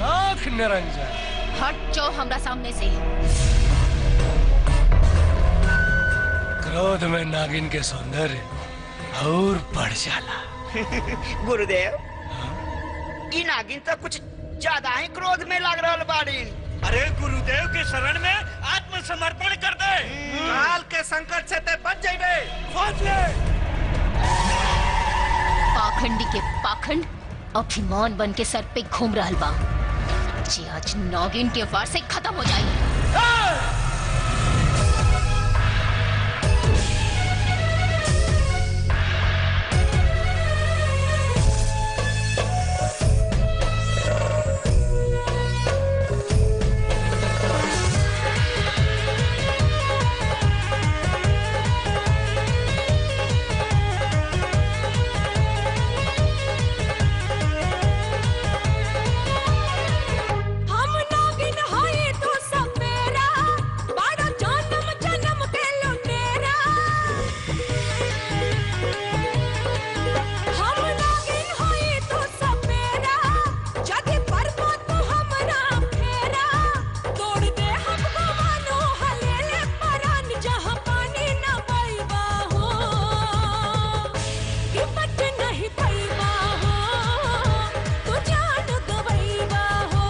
Speaker 16: आँख निरंजन,
Speaker 1: हट जाओ हमरा सामने से।
Speaker 16: क्रोध में नागिन के सौंदर्य और बढ़ जाला।
Speaker 8: गुरुदेव, की नागिन तो कुछ ज्यादा ही क्रोध में लग रहा बाड़ी।
Speaker 4: अरे गुरुदेव के शरण में आत्मसमर्पण कर दे, काल के संकट से ते बच जाइबे। खोज ले।
Speaker 1: पाखंडी के पाखंड अभिमान बन के सर पे घूम रहा बा, जे आज नागिन के वार से खत्म हो जाए।
Speaker 15: हम नागिन हैं तो सपेरा, बड़ा जन्म जन्म के लुटेरा। हम नागिन हैं तो सपेरा, जदि परबो तो हमरा फेरा। तोड़ दे हमको मानो हलेले परान, जहाँ पानी न पैबा हो कि बच नहीं पैबा हो। तू जान गवैबा हो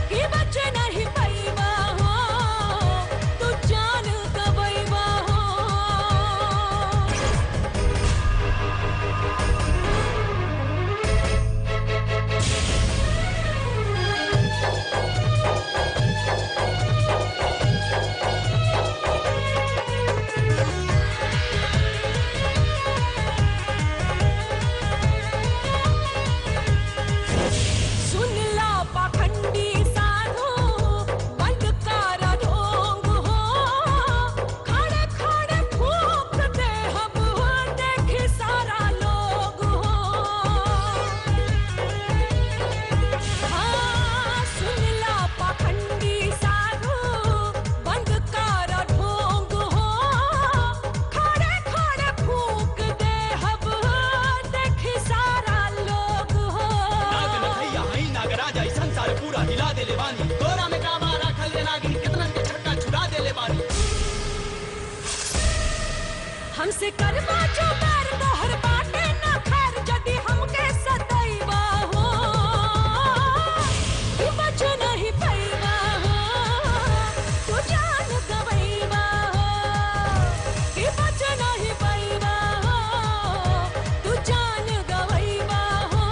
Speaker 15: कि बच नहीं पैबा हो। तू जान गवैबा हो। सुन ला पाखंडी साधु, बंद कर ढोंग हो। खड़े खड़े फूंक दे हम हो, देखे सारा लोग हो। हाँ, सुन ला पाखंडी साधु, बंद कर ढोंग हो। खड़े खड़े फूंक दे हम हो, देखे सारा लोग हो।
Speaker 11: भैया हई नागराज आई संसार पूरा हिला देले बानी। तोरा में कावा राखल रे नागिन, कितनन के छक्का छुड़ा देले बानी।
Speaker 15: हमसे करवा जो बैर तोहर बाटे न खैर, जदि हमके सदैवा हो कि बच नहीं पैबा हो। तू जान गवैबा हो कि बच नहीं पैबा हो। तू जान गवैबा हो।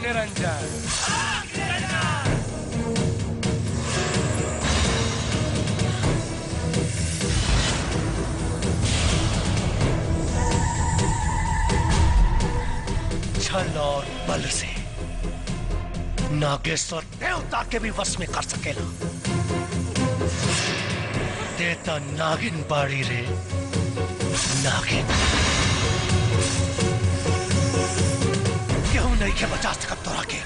Speaker 16: निरंजन।
Speaker 3: छल और बल से नागेश्वर देवता के भी वश में कर सकेला। देता नागिन बाड़ी रे नागिन। क्यों नहीं के बचा सकत तोरा के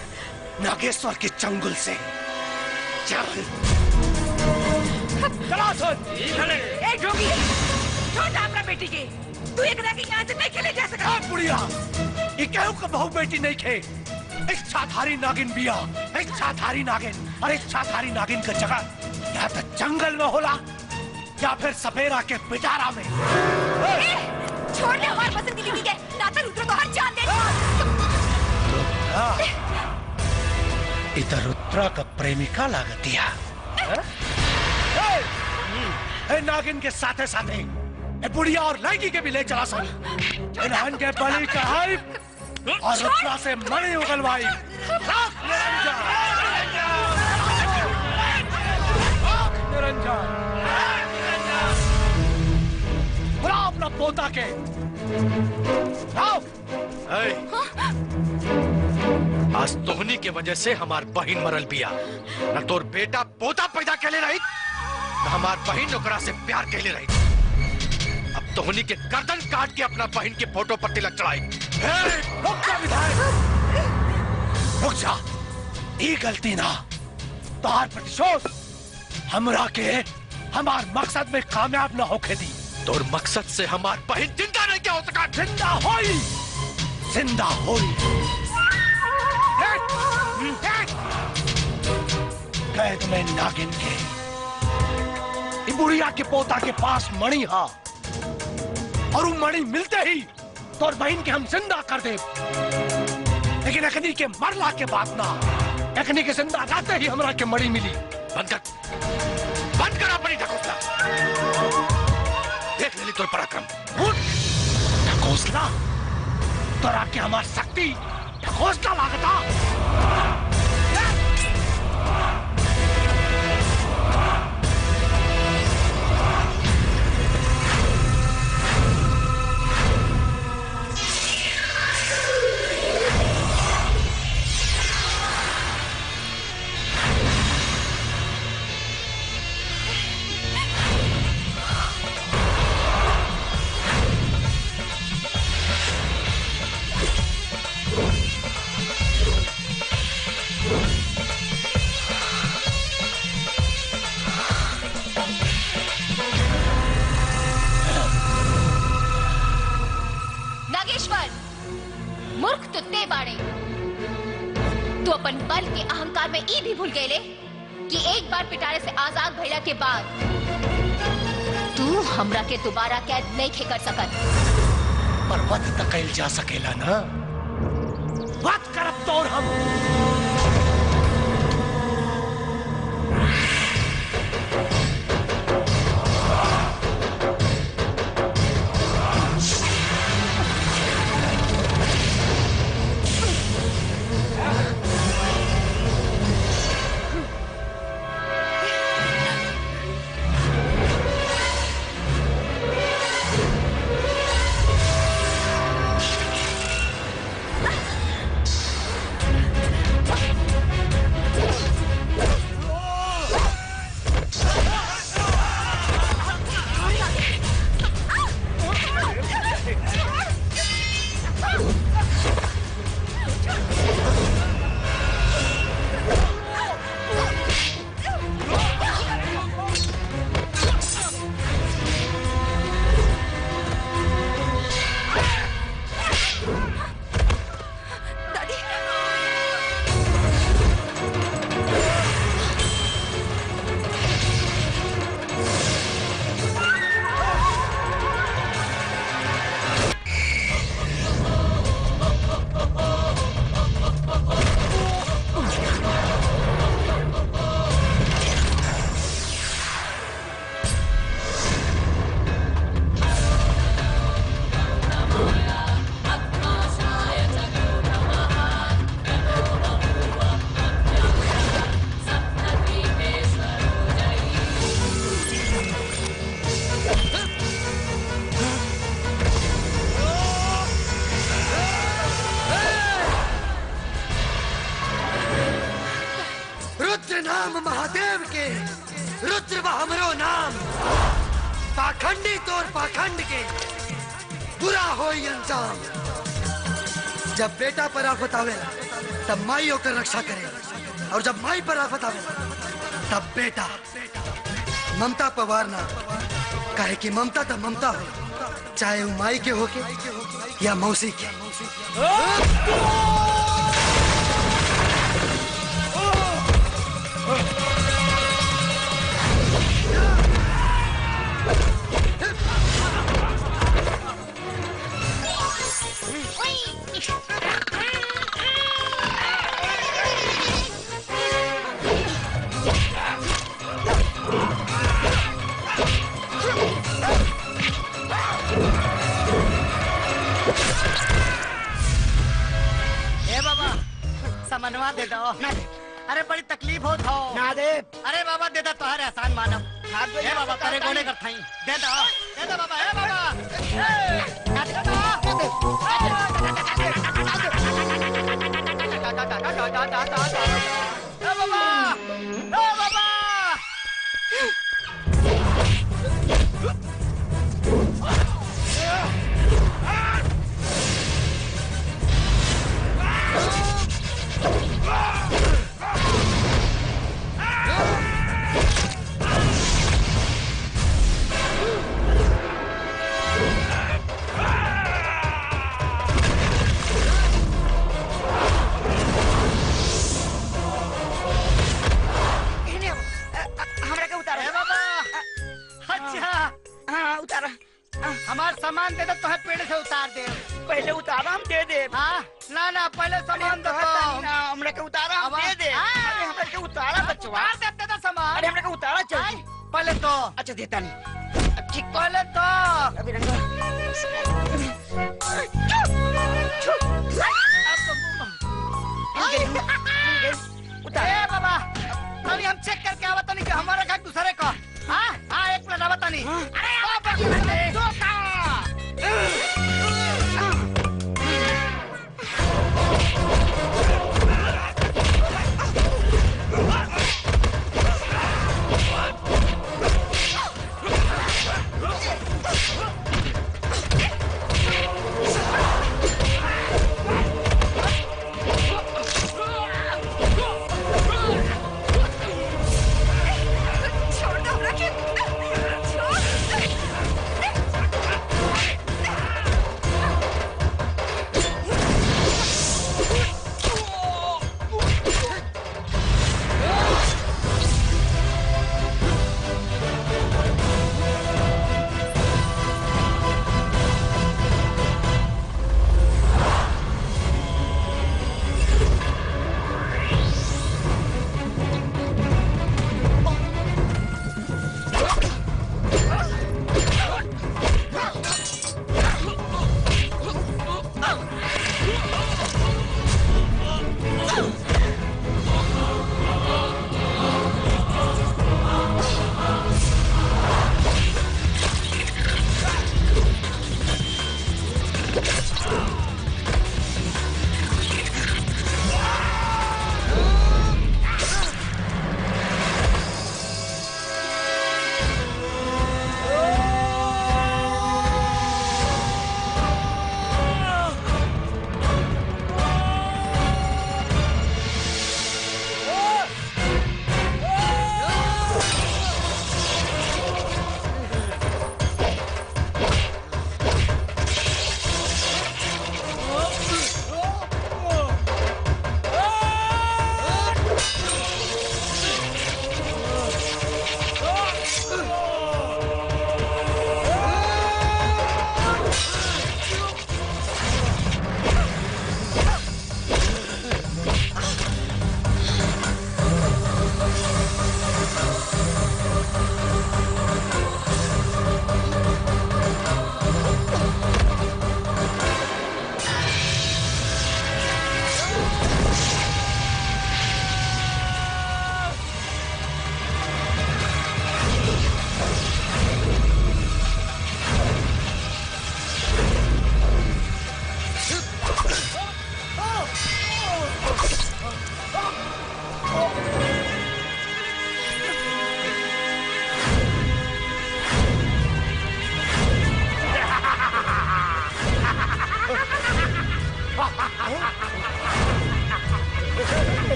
Speaker 3: नागेश्वर के चंगुल से। चल
Speaker 12: चला सुन। ए जोगी, छोड़ अपना बेटी के। तू एक रह के यहाँ से नहीं खेले जा सकता।
Speaker 3: बुढ़िया, ये कहूँ का बहू बेटी नहीं खे। इच्छाधारी नागिन बिया, इच्छाधारी नागिन। और इच्छाधारी नागिन का जगह या तो जंगल में होला या फिर सपेरा के पिटारा में।
Speaker 9: छोड़ दे हमारे पसंद की बीवी के, ना तो रुद्र को हर जान दे।
Speaker 3: इधर रुद्रा का प्रेमिका लागत दिया। नागिन के साथे साथे बुढ़िया और लड़की के भी ले चला सन। इन्हन के बलि चढ़ाई और रुद्रा से मणि उगलवाई।
Speaker 16: निरंजन,
Speaker 3: बुला अपना पोता के।
Speaker 13: आज तोहनी के वजह से हमार बहिन मरल बिया। न तोर बेटा पोता पैदा कैले रही, न हमार बहिन ओकरा से प्यार कैले रही। अब तोहनी के गर्दन काट के अपना बहिन के फोटो पर तिलक चढ़ाई।
Speaker 3: रुक जा विधायक, रुक जा। ये गलती ना तोहार प्रतिशोध हमरा के हमार मकसद में कामयाब न होके दी।
Speaker 13: तोर मकसद से हमार बहिन जिंदा नहीं क्या हो सका।
Speaker 3: जिंदा होई, जिंदा होई। कैद में नागिन के बुढ़िया के पोता के पास मणि हा, और वो मणि मिलते ही तोर बहन के हम जिंदा कर दे। लेकिन अखनी के मरला के बाद ना, अखनी के जिंदा रहते ही हमरा के मणि मिली।
Speaker 13: बंद कर अपनी ढकोसला। देख ले तोर पराक्रम।
Speaker 3: ढकोसला तोरा के हमार शक्ति ढकोसला लागता।
Speaker 1: मूर्ख तुत्ते बाड़े। तू अपन बल के अहंकार में ई भी भूल गए कि एक बार पिटारे से आजाद भइला के बाद तू हमरा के दोबारा कैद नहीं खे कर सकत।
Speaker 3: पर वध तक कैल जा सकेला ना। वध करब तोर हम।
Speaker 10: महादेव के रुद्र बा हमरो नाम। पाखंडी तोर पाखंड के बुरा हो अंजाम। जब बेटा पर आफत आवेला तब माई होकर रक्षा करे, और जब माई पर आफत आवेला तब बेटा ममता पवार ना, काहे कि ममता तो ममता हो, चाहे वो माई के होके या मौसी के।
Speaker 2: मनवा दे दो। अरे बड़ी तकलीफ हो था
Speaker 8: ना दे।
Speaker 2: अरे बाबा दे दो तो हर एहसान मानव। हे बाबा करे गोले कर थाई दे दो बाबा। हे बाबा हमार सामान दे दो तो पेड़ से उतार दे।
Speaker 8: पहले उतारा हम दे दे।
Speaker 2: हाँ ना पहले सामान दो
Speaker 8: हमरे के उतारा हम दे दे। अरे हमरे के उतारा बचवा
Speaker 2: देते तो सामान।
Speaker 8: अरे हमरे के उतारा चाहिए
Speaker 2: पहले तो।
Speaker 8: अच्छा देता नहीं ठीक
Speaker 2: पहले तो
Speaker 8: अभी रंगा
Speaker 2: उतार बाबा अभी हम चेक करके आवा तो नहीं कि हमारा घर दूसरे का। हाँ एक मिनट आवा तो नहीं। अरे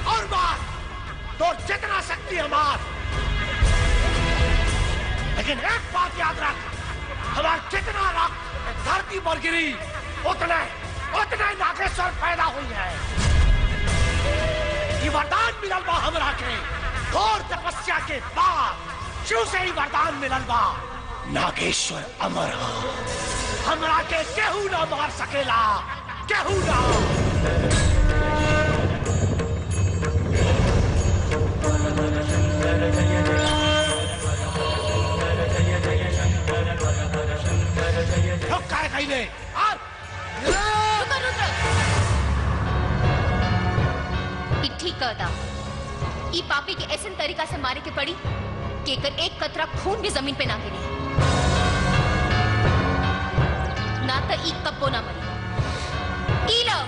Speaker 3: और मार तो जितना शक्ति है मार, लेकिन एक बात याद रख, हमारा जितना रक्त धरती पर गिरी उतने उतने नागेश्वर पैदा हुई है। ये वरदान मिलल बा हमरा के घोर तपस्या के बाद शिव से ही वरदान मिलल बा। नागेश्वर अमर हो, हमरा के केहू ना मार सकेला, केहू ना। काय कहीं नहीं
Speaker 1: ठीक कहता, ई पापी के ऐसे तरीका से मारे के पड़ी कि एकर एक कतरा खून भी जमीन पे ना गिरे, ना तो ई कब्बो ना मरी। ई लो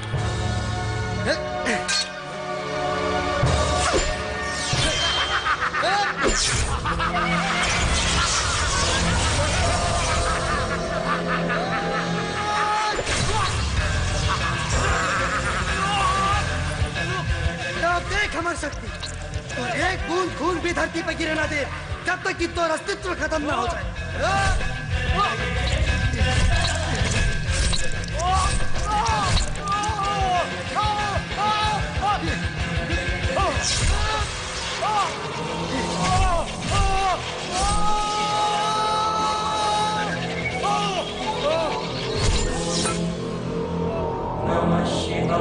Speaker 10: देख हमारी शक्ति, तो एक बूंद खून भी धरती पर गिरे ना दे जब तक कि तो अस्तित्व खत्म ना हो जाए।
Speaker 11: नमः शिवाय।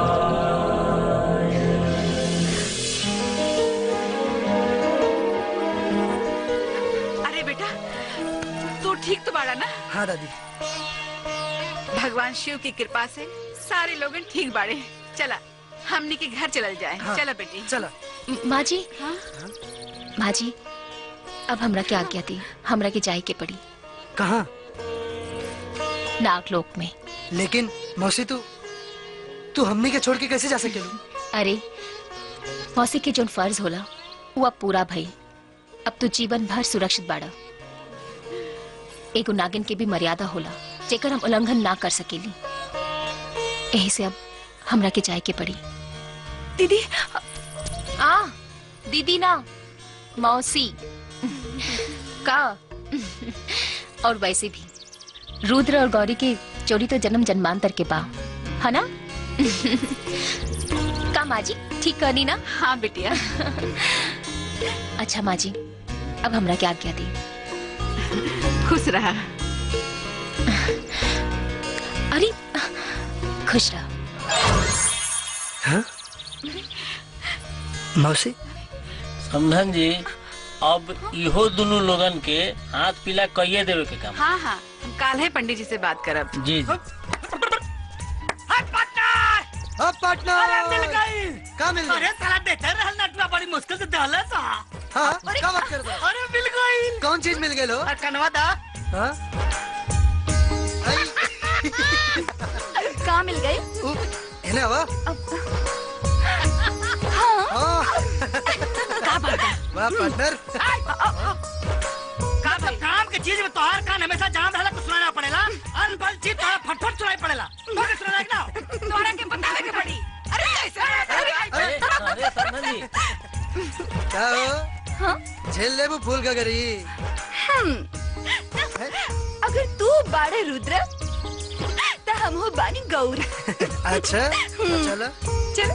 Speaker 12: ठीक तो बाड़ा ना?
Speaker 10: हाँ दादी।
Speaker 12: भगवान शिव की कृपा से सारे लोग ठीक बाड़े। चला हमनी के घर चल जाए।
Speaker 10: हाँ,
Speaker 12: चला बेटी
Speaker 10: चला।
Speaker 1: माँ जी,
Speaker 12: हाँ?
Speaker 1: माँ जी, अब हमरा क्या आज्ञा थी, हमरा की जाए के पड़ी।
Speaker 10: कहाँ?
Speaker 1: नागलोक में।
Speaker 10: लेकिन मौसी तू हमनी के छोड़ के कैसे जा सकेलू?
Speaker 1: अरे मौसी के जोन फर्ज होला वो अब पूरा भई। अब तू जीवन भर सुरक्षित बाड़ा। एगो नागिन के भी मर्यादा होला जेकर हम उल्लंघन ना कर सकेली। यही से अब हमरा के जाए के पड़ी।
Speaker 12: दीदी
Speaker 1: दीदी ना मौसी का। और वैसे भी रुद्र और गौरी की जोड़ी तो जन्म जन्मांतर के बा, है ना? का माँ जी ठीक करनी ना?
Speaker 12: हाँ बिटिया।
Speaker 1: अच्छा माँ जी, अब हमरा क्या आज्ञा दी।
Speaker 12: खुश रहा।
Speaker 1: अरे खुश रहा।
Speaker 10: हाँ? मौसी
Speaker 17: समझन जी, अब इहो दोनों लोगन के हाथ पीला कहिए देवे के काम।
Speaker 12: हाँ हाँ, हम काल है पंडित जी से बात करब।
Speaker 17: जी जी।
Speaker 10: पार्टनर
Speaker 2: मिल गई।
Speaker 10: का मिल गई?
Speaker 2: अरे साला देते रहल नटवा बड़ी मुश्किल से दहला सा।
Speaker 10: हाँ क्या बात कर रहा?
Speaker 2: अरे मिल गई।
Speaker 10: कौन चीज मिल गई लो?
Speaker 2: कनवा दा।
Speaker 10: हाँ?
Speaker 1: कहाँ मिल गई?
Speaker 10: इन्हें हवा?
Speaker 1: हाँ।
Speaker 12: का बात है?
Speaker 10: वाह पार्टनर।
Speaker 2: काम के चीज में तोहार कान हमेशा जाम रहला कुछ सुनाना पड़ेला। अनबल चीज तोहारा फटफट सुनाई पड़ेला। तोके सुनाना कि ना?
Speaker 12: तोरा के बतावे के पड़ी। अरे कैसे?
Speaker 17: अरे समझन जी,
Speaker 10: क्या हो?
Speaker 1: हाँ?
Speaker 10: झेल ले वो फूल का गरी।
Speaker 1: अगर तू बाड़े रुद्र तो हम हो बानी गौरी।
Speaker 10: अच्छा चलो
Speaker 1: चल।